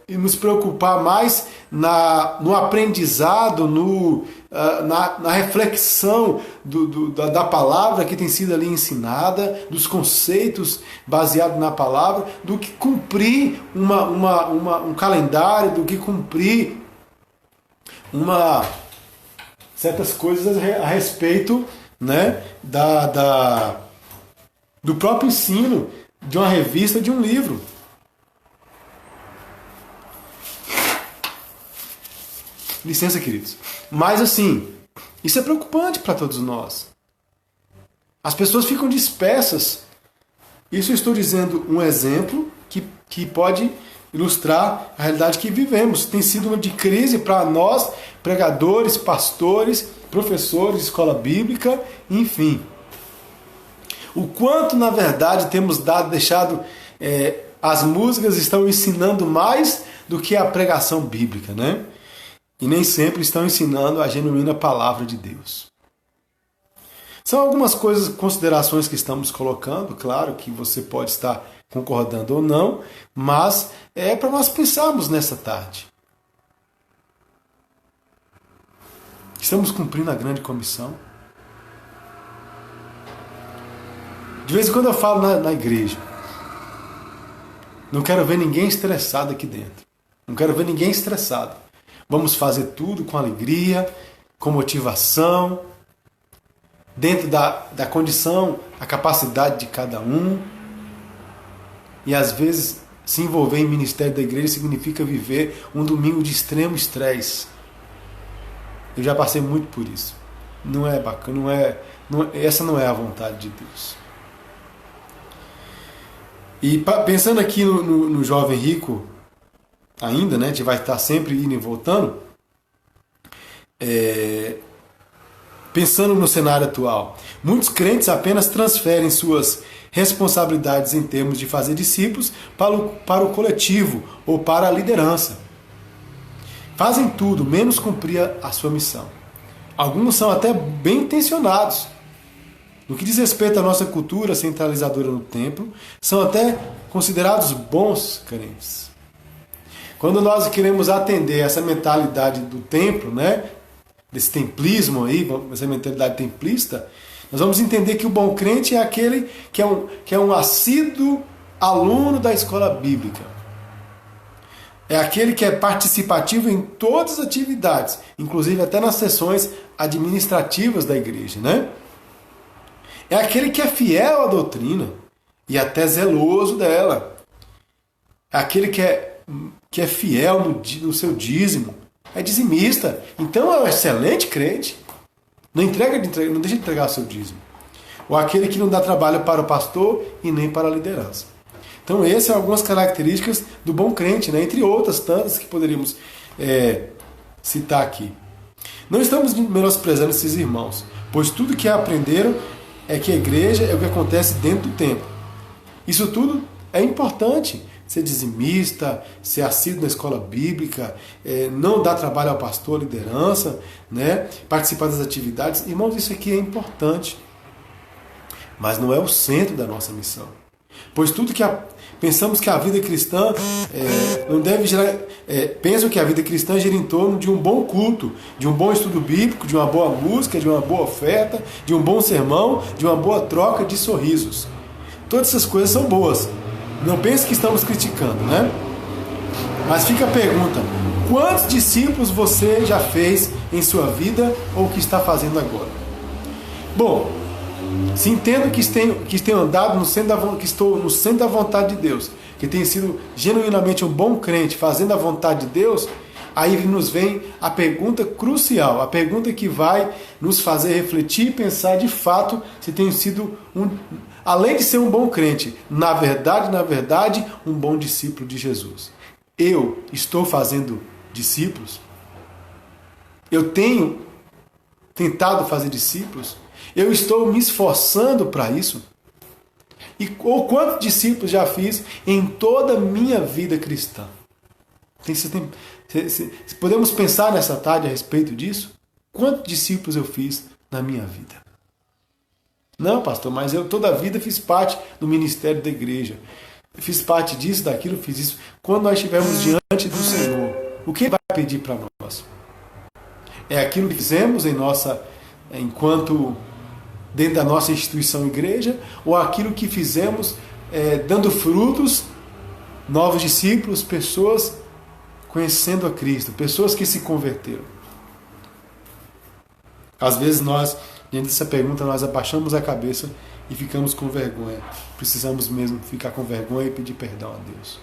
nos preocupar mais no aprendizado, na reflexão da palavra que tem sido ali ensinada, dos conceitos baseados na palavra, do que cumprir um calendário, do que cumprir certas coisas a respeito, né, do próprio ensino de uma revista, de um livro. Licença, queridos. Mas assim, isso é preocupante para todos nós. As pessoas ficam dispersas. Isso eu estou dizendo um exemplo que pode ilustrar a realidade que vivemos. Tem sido uma de crise para nós, pregadores, pastores, professores de escola bíblica, enfim. O quanto, na verdade, temos deixado... as músicas estão ensinando mais do que a pregação bíblica, né? E nem sempre estão ensinando a genuína palavra de Deus. São algumas considerações que estamos colocando, claro que você pode estar concordando ou não, mas é para nós pensarmos nessa tarde. Estamos cumprindo a grande comissão. De vez em quando eu falo na igreja, não quero ver ninguém estressado aqui dentro. Não quero ver ninguém estressado. Vamos fazer tudo com alegria, com motivação, dentro da condição, a capacidade de cada um. E às vezes se envolver em ministério da igreja significa viver um domingo de extremo estresse. Eu já passei muito por isso. não é bacana, essa não é a vontade de Deus. E pensando aqui no jovem rico, ainda, né, a gente vai estar sempre indo e voltando, pensando no cenário atual, muitos crentes apenas transferem suas responsabilidades em termos de fazer discípulos para o coletivo ou para a liderança. Fazem tudo, menos cumprir a sua missão. Alguns são até bem intencionados. No que diz respeito à nossa cultura centralizadora no templo, são até considerados bons crentes. Quando nós queremos atender essa mentalidade do templo, né, desse templismo aí, essa mentalidade templista, nós vamos entender que o bom crente é aquele que é um assíduo aluno da escola bíblica. É aquele que é participativo em todas as atividades, inclusive até nas sessões administrativas da igreja, né? É aquele que é fiel à doutrina e até zeloso dela. É aquele que é fiel no seu dízimo. É dizimista. Então é um excelente crente. Não deixa de entregar o seu dízimo. Ou aquele que não dá trabalho para o pastor e nem para a liderança. Então essas são algumas características do bom crente, né? Entre outras tantas que poderíamos citar aqui. Não estamos menosprezando esses irmãos, pois tudo que aprenderam é que a igreja é o que acontece dentro do templo. Isso tudo é importante. Ser dizimista, ser assíduo na escola bíblica, não dar trabalho ao pastor, à liderança, né? Participar das atividades. Irmãos, isso aqui é importante. Mas não é o centro da nossa missão. Pois tudo que pensamos que a vida cristã não deve girar. Pensam que a vida cristã gira em torno de um bom culto, de um bom estudo bíblico, de uma boa música, de uma boa oferta, de um bom sermão, de uma boa troca de sorrisos. Todas essas coisas são boas. Não pense que estamos criticando, né? Mas fica a pergunta: quantos discípulos você já fez em sua vida ou que está fazendo agora? Bom, se entendo que tenho andado que estou no centro da vontade de Deus, que tenho sido genuinamente um bom crente, fazendo a vontade de Deus, aí nos vem a pergunta crucial, a pergunta que vai nos fazer refletir e pensar de fato se tenho sido além de ser um bom crente, na verdade, um bom discípulo de Jesus. Eu estou fazendo discípulos? Eu tenho tentado fazer discípulos? Eu estou me esforçando para isso? Ou quantos discípulos já fiz em toda a minha vida cristã? Podemos pensar nessa tarde a respeito disso? Quantos discípulos eu fiz na minha vida? Não, pastor, mas eu toda a vida fiz parte do ministério da igreja. Fiz parte disso, daquilo, fiz isso. Quando nós estivermos diante do Senhor, o que Ele vai pedir para nós? É aquilo que fizemos enquanto dentro da nossa instituição igreja, ou aquilo que fizemos dando frutos, novos discípulos, pessoas conhecendo a Cristo, pessoas que se converteram? Às vezes nós, diante dessa pergunta, nós abaixamos a cabeça e ficamos com vergonha. Precisamos mesmo ficar com vergonha e pedir perdão a Deus.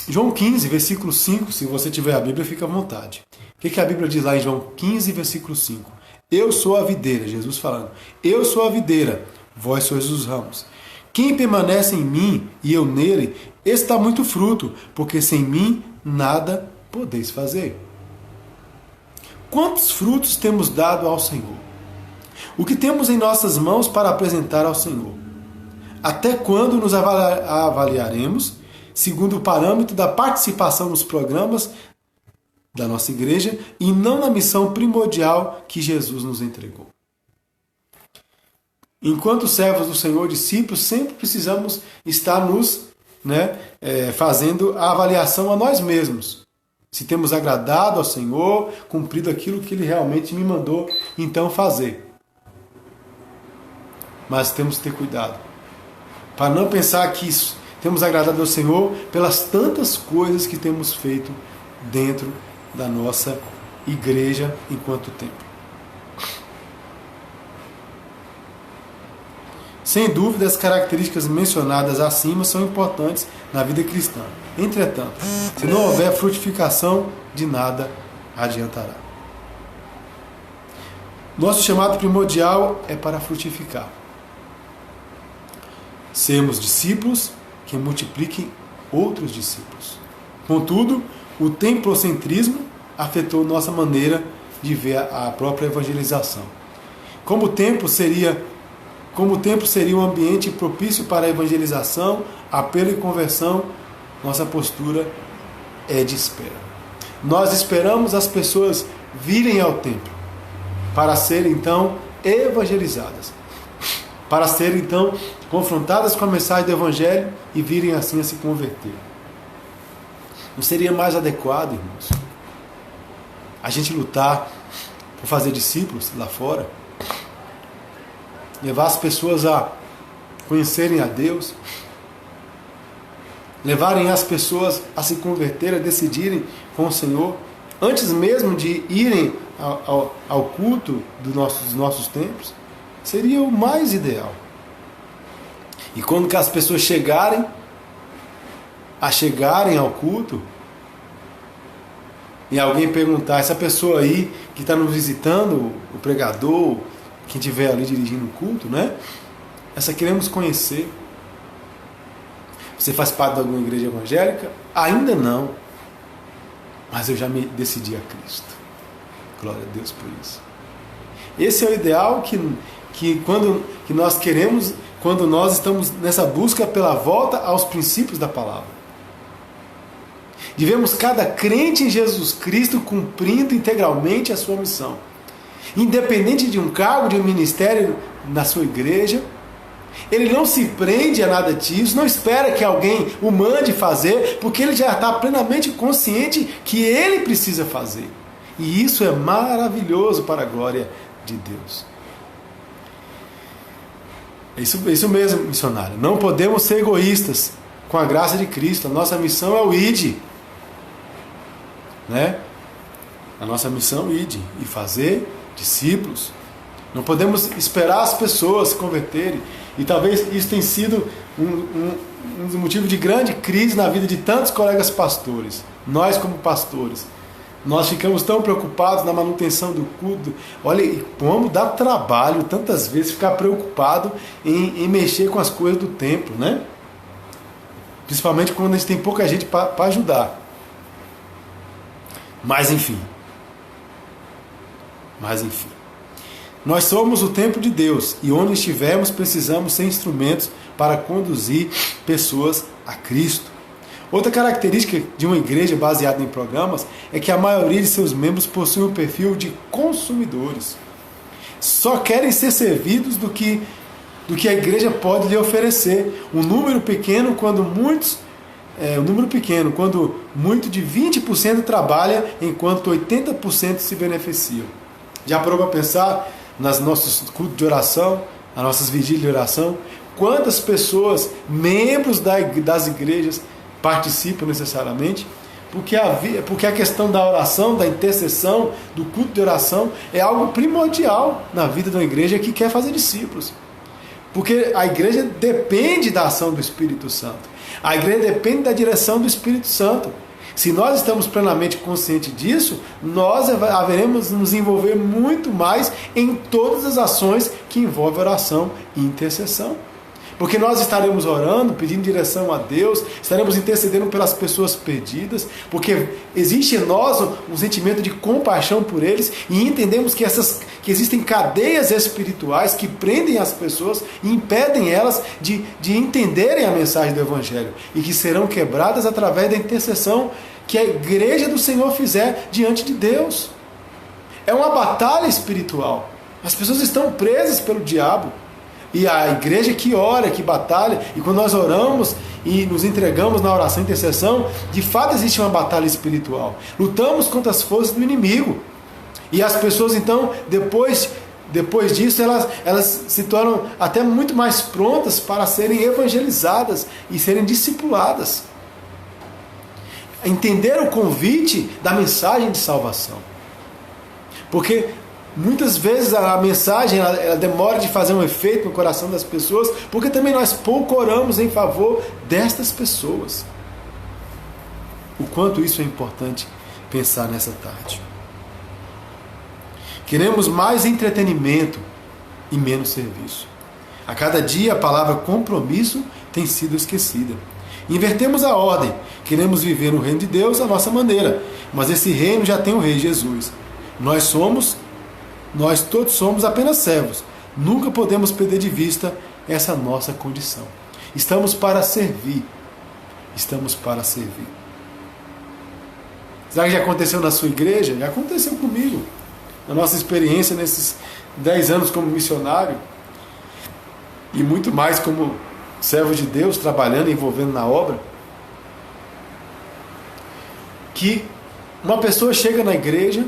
João 15, versículo 5, se você tiver a Bíblia, fica à vontade. O que a Bíblia diz lá em João 15, versículo 5? Eu sou a videira, Jesus falando. Eu sou a videira, vós sois os ramos. Quem permanece em mim e eu nele, esse dá muito fruto, porque sem mim nada podeis fazer. Quantos frutos temos dado ao Senhor? O que temos em nossas mãos para apresentar ao Senhor? Até quando nos avaliaremos segundo o parâmetro da participação nos programas da nossa igreja e não na missão primordial que Jesus nos entregou? Enquanto servos do Senhor, discípulos, sempre precisamos estar fazendo a avaliação a nós mesmos. Se temos agradado ao Senhor, cumprido aquilo que Ele realmente me mandou então fazer. Mas temos que ter cuidado para não pensar que temos agradado ao Senhor pelas tantas coisas que temos feito dentro da nossa igreja enquanto templo. Sem dúvida, as características mencionadas acima são importantes na vida cristã. Entretanto, Se não houver frutificação, de nada adiantará. Nosso chamado primordial é para frutificar. Sermos discípulos que multipliquem outros discípulos. Contudo, o templocentrismo afetou nossa maneira de ver a própria evangelização. Como o templo seria um ambiente propício para a evangelização, apelo e conversão, nossa postura é de espera. Nós esperamos as pessoas virem ao templo para serem então evangelizadas, para serem então confrontadas com a mensagem do Evangelho e virem assim a se converter. Não seria mais adequado, irmãos, a gente lutar por fazer discípulos lá fora, levar as pessoas a conhecerem a Deus, levarem as pessoas a se converter, a decidirem com o Senhor, antes mesmo de irem ao culto dos nossos templos? Seria o mais ideal. E quando que as pessoas chegarem ao culto, e alguém perguntar, essa pessoa aí que está nos visitando, o pregador, quem estiver ali dirigindo o culto, né? Essa queremos conhecer. Você faz parte de alguma igreja evangélica? Ainda não. Mas eu já me decidi a Cristo. Glória a Deus por isso. Esse é o ideal que nós queremos quando nós estamos nessa busca pela volta aos princípios da palavra. Devemos cada crente em Jesus Cristo cumprindo integralmente a sua missão. Independente de um cargo, de um ministério na sua igreja, ele não se prende a nada disso, não espera que alguém o mande fazer, porque ele já está plenamente consciente que ele precisa fazer. E isso é maravilhoso para a glória de Deus. Isso mesmo, missionário. Não podemos ser egoístas com a graça de Cristo. A nossa missão é o ide. Né? A nossa missão é o ide e fazer discípulos. Não podemos esperar as pessoas se converterem. E talvez isso tenha sido um motivo de grande crise na vida de tantos colegas pastores. Nós como pastores, nós ficamos tão preocupados na manutenção do culto. Olha, como dá trabalho tantas vezes ficar preocupado em mexer com as coisas do templo, né? Principalmente quando a gente tem pouca gente para ajudar. Mas enfim. Nós somos o templo de Deus e onde estivermos precisamos ser instrumentos para conduzir pessoas a Cristo. Outra característica de uma igreja baseada em programas é que a maioria de seus membros possui um perfil de consumidores. Só querem ser servidos do que a igreja pode lhe oferecer. Um número pequeno, quando muito de 20% trabalha, enquanto 80% se beneficiam. Já parou para pensar nas nossos cultos de oração, nas nossas vigílias de oração? Quantas pessoas, membros das igrejas, participam necessariamente? Porque a questão da oração, da intercessão, do culto de oração é algo primordial na vida de uma igreja que quer fazer discípulos. Porque a igreja depende da ação do Espírito Santo. A igreja depende da direção do Espírito Santo. Se nós estamos plenamente conscientes disso, nós haveremos nos envolver muito mais em todas as ações que envolvem oração e intercessão. Porque nós estaremos orando, pedindo direção a Deus, estaremos intercedendo pelas pessoas perdidas, porque existe em nós um sentimento de compaixão por eles e entendemos que existem cadeias espirituais que prendem as pessoas e impedem elas de entenderem a mensagem do Evangelho e que serão quebradas através da intercessão que a igreja do Senhor fizer diante de Deus. É uma batalha espiritual. As pessoas estão presas pelo diabo. E a igreja que ora, que batalha, e quando nós oramos e nos entregamos na oração e intercessão, de fato existe uma batalha espiritual. Lutamos contra as forças do inimigo. E as pessoas então, depois disso, elas se tornam até muito mais prontas para serem evangelizadas e serem discipuladas. Entender o convite da mensagem de salvação. Porque muitas vezes a mensagem ela demora de fazer um efeito no coração das pessoas, porque também nós pouco oramos em favor destas pessoas. o quanto isso é importante pensar nessa tarde. Queremos mais entretenimento e menos serviço. A cada dia a palavra compromisso tem sido esquecida. Invertemos a ordem. Queremos viver no reino de Deus à nossa maneira, mas esse reino já tem o Rei Jesus. Nós todos somos apenas servos. Nunca podemos perder de vista essa nossa condição. Estamos para servir. Estamos para servir. Será que já aconteceu na sua igreja? Já aconteceu comigo. Na nossa experiência nesses 10 anos como missionário e muito mais como servo de Deus, trabalhando e envolvendo na obra, que uma pessoa chega na igreja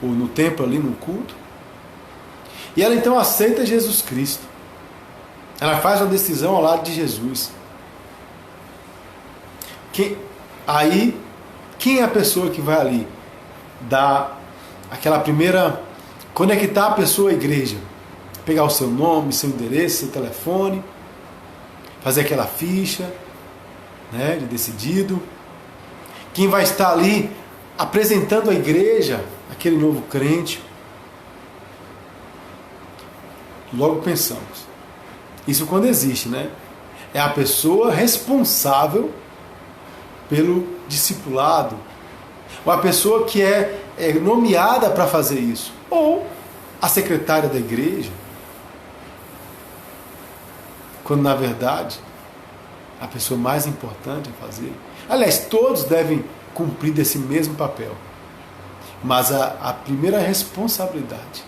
ou no templo ali, no culto, e ela então aceita Jesus Cristo. Ela faz uma decisão ao lado de Jesus. Quem é a pessoa que vai ali dar aquela primeira, conectar a pessoa à igreja? Pegar o seu nome, seu endereço, seu telefone, fazer aquela ficha, né, de decidido. Quem vai estar ali apresentando à igreja aquele novo crente? Logo pensamos, isso quando existe, né? É a pessoa responsável pelo discipulado, ou a pessoa que é nomeada para fazer isso, ou a secretária da igreja, quando na verdade a pessoa mais importante a fazer. Aliás, todos devem cumprir desse mesmo papel, mas a primeira responsabilidade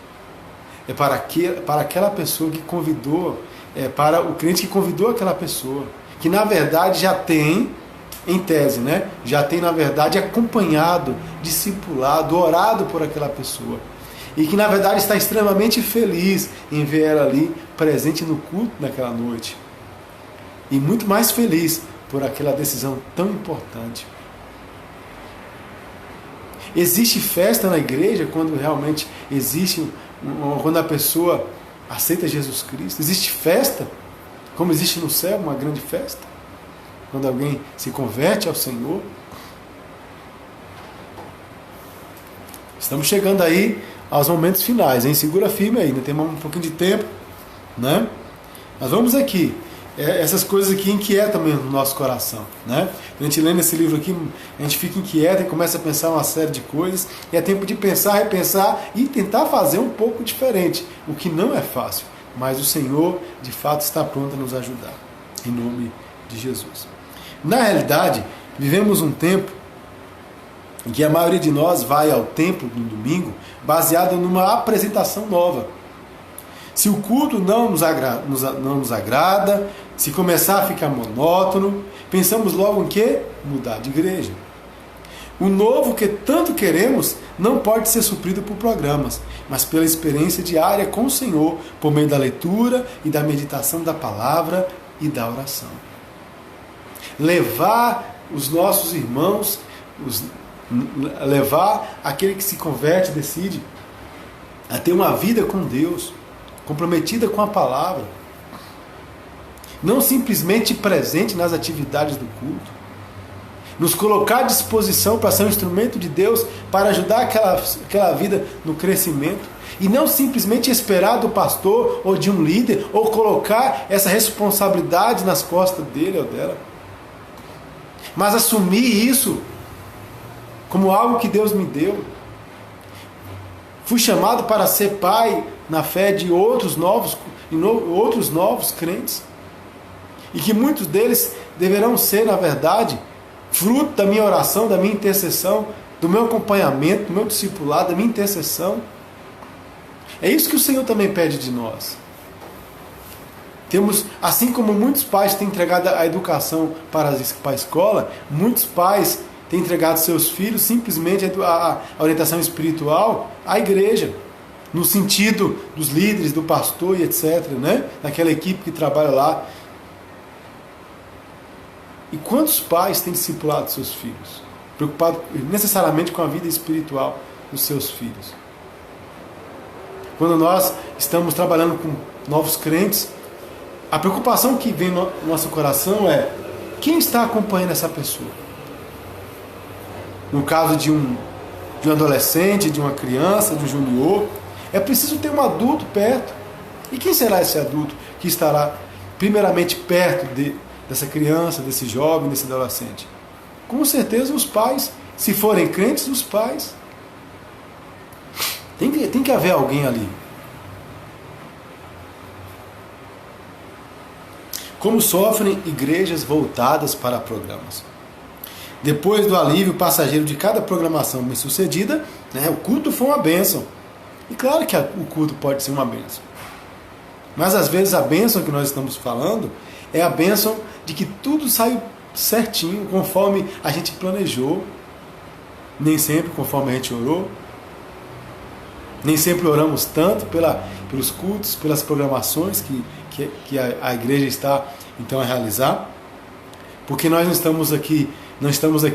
é para aquela pessoa que convidou, para o crente que convidou aquela pessoa, que na verdade já tem, em tese, né, já tem na verdade acompanhado, discipulado, orado por aquela pessoa, e que na verdade está extremamente feliz em ver ela ali presente no culto naquela noite, e muito mais feliz por aquela decisão tão importante. Existe festa na igreja quando realmente existe, quando a pessoa aceita Jesus Cristo? Existe festa, como existe no céu, uma grande festa, quando alguém se converte ao Senhor? Estamos chegando aí aos momentos finais, hein? Segura firme aí, ainda tem um pouquinho de tempo, né? Mas vamos aqui. Essas coisas aqui inquietam mesmo no nosso coração, né? A gente lendo esse livro aqui, a gente fica inquieto e começa a pensar uma série de coisas, e é tempo de pensar, repensar e tentar fazer um pouco diferente, o que não é fácil, mas o Senhor de fato está pronto a nos ajudar, em nome de Jesus. Na realidade, vivemos um tempo em que a maioria de nós vai ao templo no domingo baseado numa apresentação nova. Se o culto não nos agrada, se começar a ficar monótono, pensamos logo em quê? Mudar de igreja. O novo que tanto queremos não pode ser suprido por programas, mas pela experiência diária com o Senhor, por meio da leitura e da meditação da palavra e da oração. Levar os nossos irmãos, levar aquele que se converte, decide, a ter uma vida com Deus, comprometida com a palavra, não simplesmente presente nas atividades do culto, nos colocar à disposição para ser um instrumento de Deus para ajudar aquela vida no crescimento, e não simplesmente esperar do pastor ou de um líder, ou colocar essa responsabilidade nas costas dele ou dela, mas assumir isso como algo que Deus me deu. Fui chamado para ser pai na fé de outros novos crentes, e que muitos deles deverão ser, na verdade, fruto da minha oração, da minha intercessão, do meu acompanhamento, do meu discipulado, da minha intercessão. É isso que o Senhor também pede de nós. Temos, assim como muitos pais têm entregado a educação para a escola, muitos pais têm entregado seus filhos simplesmente a orientação espiritual à igreja, no sentido dos líderes, do pastor e etc., né? Daquela equipe que trabalha lá. E quantos pais têm discipulado seus filhos, preocupados necessariamente com a vida espiritual dos seus filhos? Quando nós estamos trabalhando com novos crentes, a preocupação que vem no nosso coração é: quem está acompanhando essa pessoa? no caso de um adolescente, de uma criança, de um junior, é preciso ter um adulto perto. E quem será esse adulto que estará primeiramente perto dessa criança, desse jovem, desse adolescente? Com certeza os pais. Se forem crentes, os pais. Tem que haver alguém ali. Como sofrem igrejas voltadas para programas? Depois do alívio passageiro de cada programação bem-sucedida, né, o culto foi uma bênção. E claro que o culto pode ser uma bênção. Mas às vezes a bênção que nós estamos falando é a bênção de que tudo saiu certinho, conforme a gente planejou. Nem sempre conforme a gente orou. Nem sempre oramos tanto pelos cultos, pelas programações que a igreja está então a realizar. Porque nós não estamos aqui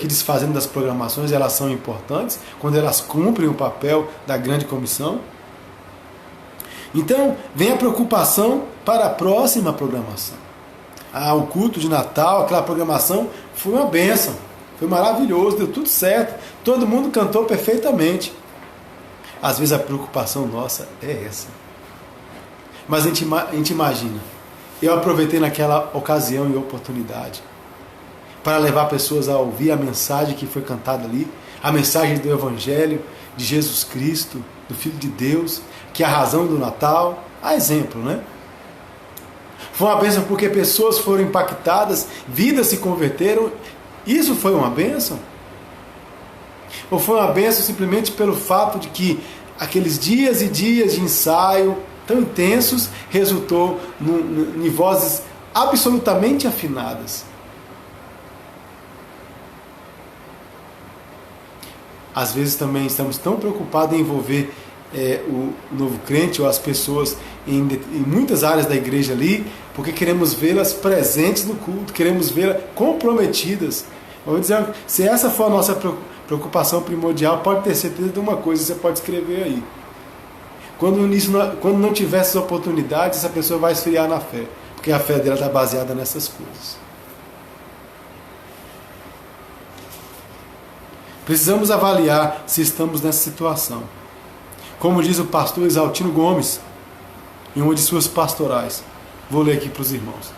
desfazendo das programações, elas são importantes quando elas cumprem o papel da grande comissão. Então, vem a preocupação para a próxima programação. O culto de Natal, aquela programação foi uma bênção, foi maravilhoso, deu tudo certo, todo mundo cantou perfeitamente. Às vezes a preocupação nossa é essa. Mas a gente imagina, eu aproveitei naquela ocasião e oportunidade para levar pessoas a ouvir a mensagem que foi cantada ali, a mensagem do Evangelho de Jesus Cristo, do Filho de Deus, que é a razão do Natal, a exemplo, né? Foi uma bênção porque pessoas foram impactadas, vidas se converteram. Isso foi uma bênção? Ou foi uma bênção simplesmente pelo fato de que aqueles dias e dias de ensaio tão intensos resultou em vozes absolutamente afinadas? Às vezes também estamos tão preocupados em envolver o novo crente ou as pessoas em muitas áreas da igreja ali, porque queremos vê-las presentes no culto, queremos vê-las comprometidas. Vou dizer, se essa for a nossa preocupação primordial, pode ter certeza de uma coisa, você pode escrever aí. Quando não tiver essas oportunidades, essa pessoa vai esfriar na fé, porque a fé dela está baseada nessas coisas. Precisamos avaliar se estamos nessa situação. Como diz o pastor Exaltino Gomes, em uma de suas pastorais. Vou ler aqui para os irmãos.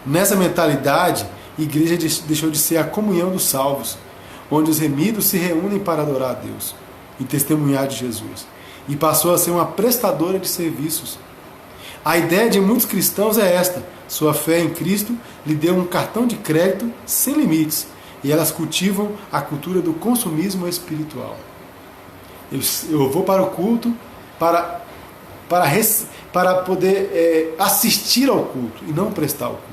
Nessa mentalidade, a igreja deixou de ser a comunhão dos salvos, onde os remidos se reúnem para adorar a Deus e testemunhar de Jesus, e passou a ser uma prestadora de serviços. A ideia de muitos cristãos é esta: sua fé em Cristo lhe deu um cartão de crédito sem limites, e elas cultivam a cultura do consumismo espiritual. Eu vou para o culto para poder assistir ao culto e não prestar o culto.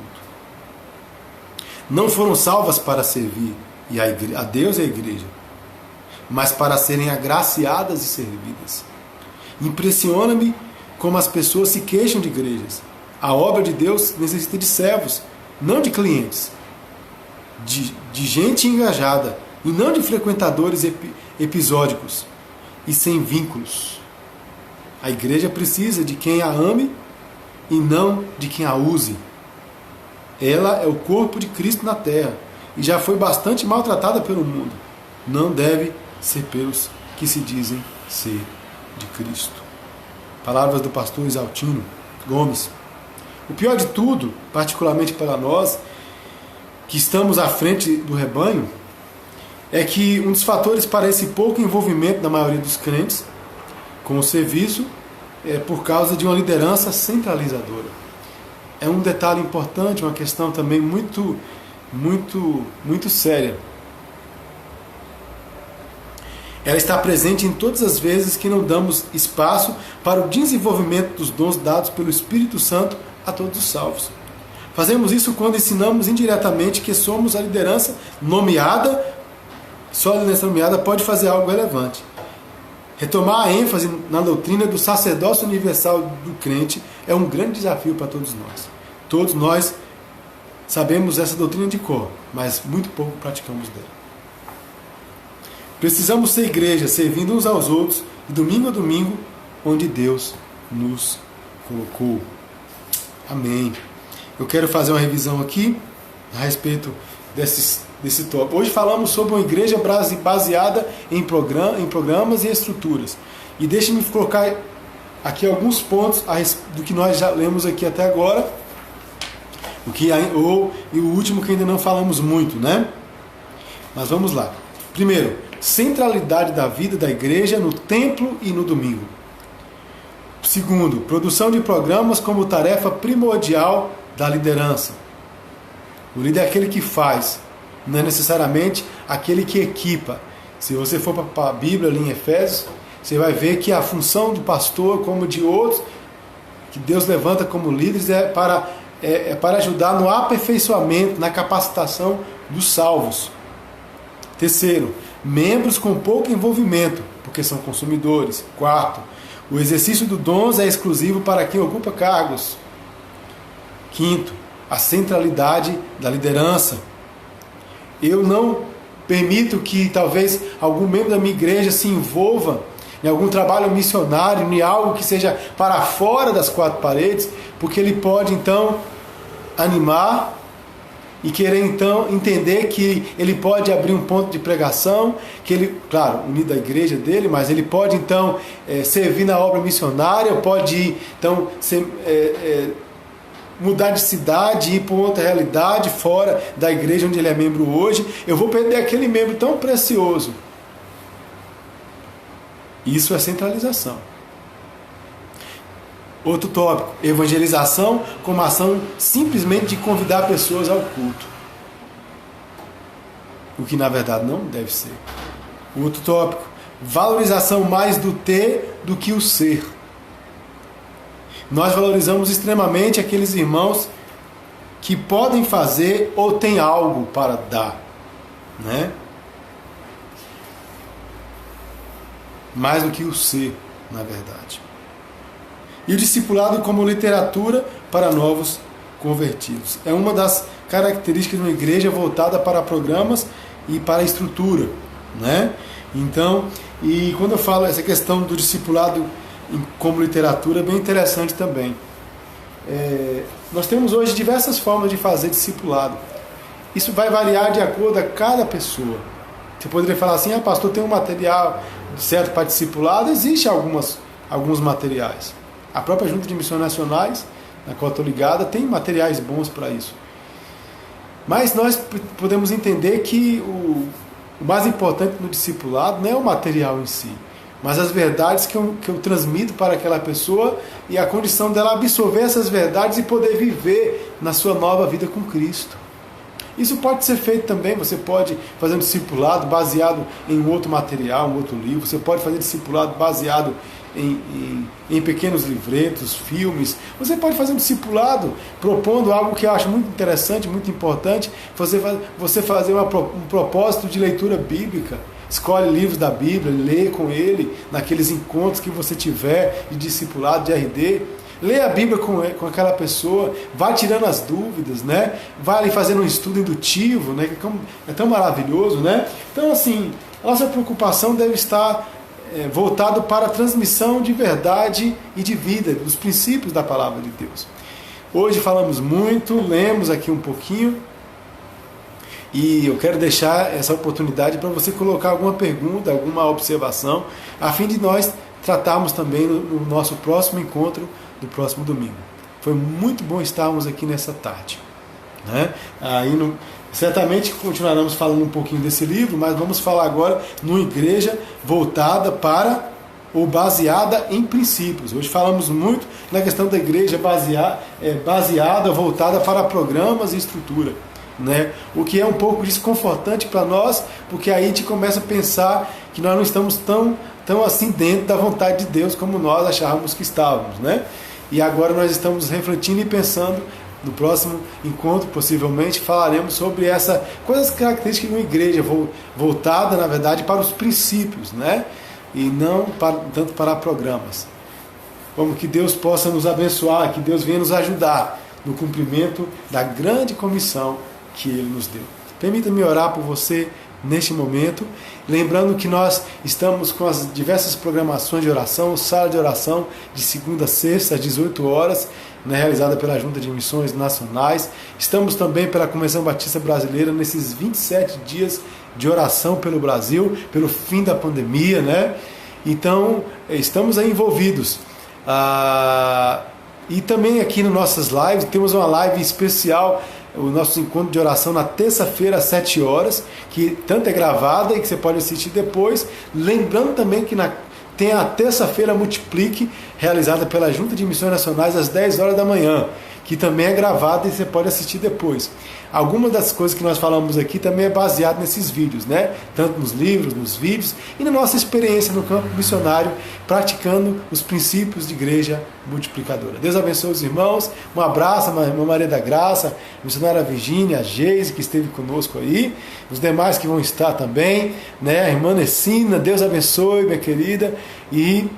Não foram salvas para servir a Deus e a igreja, mas para serem agraciadas e servidas. Impressiona-me como as pessoas se queixam de igrejas. A obra de Deus necessita de servos, não de clientes, de gente engajada e não de frequentadores episódicos e sem vínculos. A igreja precisa de quem a ame e não de quem a use. Ela é o corpo de Cristo na terra e já foi bastante maltratada pelo mundo. Não deve ser pelos que se dizem ser de Cristo. Palavras do pastor Exaltino Gomes. O pior de tudo, particularmente para nós, que estamos à frente do rebanho, é que um dos fatores para esse pouco envolvimento da maioria dos crentes com o serviço é por causa de uma liderança centralizadora. É um detalhe importante, uma questão também muito séria. Ela está presente em todas as vezes que não damos espaço para o desenvolvimento dos dons dados pelo Espírito Santo a todos os salvos. Fazemos isso quando ensinamos indiretamente que somos a liderança nomeada. Só a liderança nomeada pode fazer algo relevante. Retomar a ênfase na doutrina do sacerdócio universal do crente é um grande desafio para todos nós. Todos nós sabemos essa doutrina de cor, mas muito pouco praticamos dela. Precisamos ser igreja, servindo uns aos outros, de domingo a domingo, onde Deus nos colocou. Amém. Eu quero fazer uma revisão aqui a respeito desse tópico. Hoje falamos sobre uma igreja baseada em programas e estruturas. E deixe-me colocar aqui alguns pontos do que nós já lemos aqui até agora, e o último que ainda não falamos muito, né? Mas vamos lá. Primeiro, centralidade da vida da igreja no templo e no domingo. Segundo, produção de programas como tarefa primordial da liderança. O líder é aquele que faz, não é necessariamente aquele que equipa. Se você for para a Bíblia ali em Efésios, você vai ver que a função do pastor, como de outros, que Deus levanta como líderes, é para ajudar no aperfeiçoamento, na capacitação dos salvos. Terceiro, membros com pouco envolvimento, porque são consumidores. Quarto, o exercício do dons é exclusivo para quem ocupa cargos. Quinto, a centralidade da liderança. Eu não permito que talvez algum membro da minha igreja se envolva em algum trabalho missionário, em algo que seja para fora das quatro paredes, porque ele pode então animar e querer então entender que ele pode abrir um ponto de pregação, que ele, claro, unido à igreja dele, mas ele pode então servir na obra missionária, pode então mudar de cidade, ir para outra realidade fora da igreja onde ele é membro hoje. Eu vou perder aquele membro tão precioso. Isso é centralização. Outro tópico, evangelização como ação simplesmente de convidar pessoas ao culto. O que na verdade não deve ser. Outro tópico, valorização mais do ter do que o ser. Nós valorizamos extremamente aqueles irmãos que podem fazer ou têm algo para dar, né? Mais do que o ser, na verdade. E o discipulado como literatura para novos convertidos. É uma das características de uma igreja voltada para programas e para a estrutura, né? Então, e quando eu falo essa questão do discipulado como literatura, é bem interessante também. Nós temos hoje diversas formas de fazer discipulado. Isso vai variar de acordo a cada pessoa. Você poderia falar assim, pastor, tem um material certo para discipulado? Existem alguns materiais. A própria Junta de Missões Nacionais, na qual estou ligada, tem materiais bons para isso. Mas nós podemos entender que o mais importante no discipulado não é o material em si, mas as verdades que eu transmito para aquela pessoa e a condição dela absorver essas verdades e poder viver na sua nova vida com Cristo. Isso pode ser feito também, você pode fazer um discipulado baseado em outro material, um outro livro, você pode fazer discipulado baseado em pequenos livretos, filmes. Você pode fazer um discipulado propondo algo que eu acho muito interessante, muito importante, você fazer um propósito de leitura bíblica. Escolhe livros da Bíblia, lê com ele naqueles encontros que você tiver de discipulado, de RD. Lê a Bíblia com aquela pessoa, vai tirando as dúvidas, né? Vai ali fazendo um estudo indutivo, né? Que é tão maravilhoso, né? Então, assim, a nossa preocupação deve estar voltado para a transmissão de verdade e de vida, dos princípios da palavra de Deus. Hoje falamos muito, lemos aqui um pouquinho, e eu quero deixar essa oportunidade para você colocar alguma pergunta, alguma observação, a fim de nós tratarmos também no nosso próximo encontro do próximo domingo. Foi muito bom estarmos aqui nessa tarde, né? Certamente continuaremos falando um pouquinho desse livro, mas vamos falar agora numa igreja voltada para ou baseada em princípios. Hoje falamos muito na questão da igreja baseada, voltada para programas e estrutura, né? O que é um pouco desconfortante para nós, porque aí a gente começa a pensar que nós não estamos tão assim dentro da vontade de Deus como nós achávamos que estávamos, né? E agora nós estamos refletindo e pensando. No próximo encontro, possivelmente, falaremos sobre coisas características de uma igreja voltada, na verdade, para os princípios, né? E não tanto para programas. Como que Deus possa nos abençoar, que Deus venha nos ajudar no cumprimento da grande comissão que Ele nos deu. Permita-me orar por você neste momento, lembrando que nós estamos com as diversas programações de oração, sala de oração de segunda a sexta às 18 horas, né, realizada pela Junta de Missões Nacionais. Estamos também pela Convenção Batista Brasileira nesses 27 dias de oração pelo Brasil, pelo fim da pandemia, né? Então, estamos aí envolvidos. E também aqui nas nossas lives, temos uma live especial, o nosso encontro de oração na terça-feira às 7 horas, que tanto é gravada e que você pode assistir depois. Lembrando também que tem a terça-feira Multiplique, realizada pela Junta de Missões Nacionais às 10 horas da manhã, que também é gravada e você pode assistir depois. Algumas das coisas que nós falamos aqui também é baseado nesses vídeos, né? Tanto nos livros, nos vídeos e na nossa experiência no campo missionário, praticando os princípios de igreja multiplicadora. Deus abençoe os irmãos. Um abraço à irmã Maria da Graça, a missionária Virgínia, a Geise, que esteve conosco aí, os demais que vão estar também, né? A irmã Nessina, Deus abençoe, minha querida, e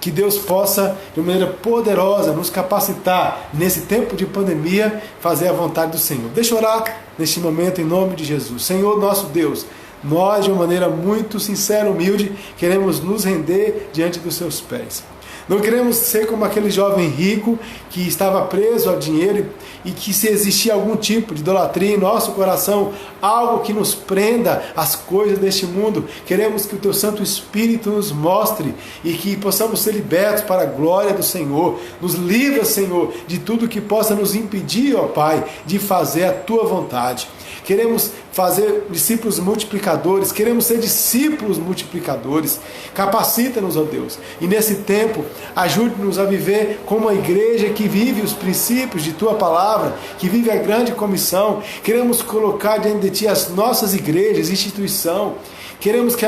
que Deus possa, de maneira poderosa, nos capacitar, nesse tempo de pandemia, fazer a vontade do Senhor. Deixa eu orar neste momento, em nome de Jesus. Senhor, nosso Deus, nós, de uma maneira muito sincera e humilde, queremos nos render diante dos seus pés. Não queremos ser como aquele jovem rico que estava preso ao dinheiro e que, se existia algum tipo de idolatria em nosso coração, algo que nos prenda às coisas deste mundo, queremos que o Teu Santo Espírito nos mostre e que possamos ser libertos para a glória do Senhor. Nos livra, Senhor, de tudo que possa nos impedir, ó Pai, de fazer a Tua vontade. Queremos fazer discípulos multiplicadores, queremos ser discípulos multiplicadores. Capacita-nos, ó Deus. E nesse tempo, ajude-nos a viver como a igreja que vive os princípios de Tua palavra, que vive a grande comissão. Queremos colocar diante de Ti as nossas igrejas, instituição. Queremos que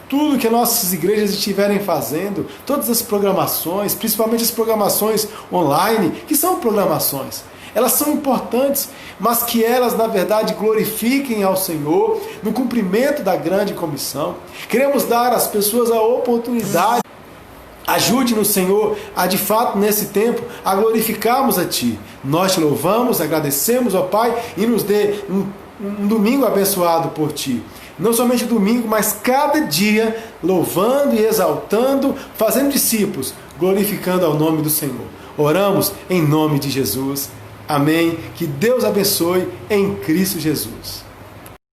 tudo que nossas igrejas estiverem fazendo, todas as programações, principalmente as programações online, que são programações, elas são importantes, mas que elas, na verdade, glorifiquem ao Senhor no cumprimento da grande comissão. Queremos dar às pessoas a oportunidade. Ajude-nos, Senhor, a de fato, nesse tempo, a glorificarmos a Ti. Nós Te louvamos, agradecemos, ó Pai, e nos dê um domingo abençoado por Ti. Não somente domingo, mas cada dia, louvando e exaltando, fazendo discípulos, glorificando ao nome do Senhor. Oramos em nome de Jesus. Amém. Que Deus abençoe em Cristo Jesus.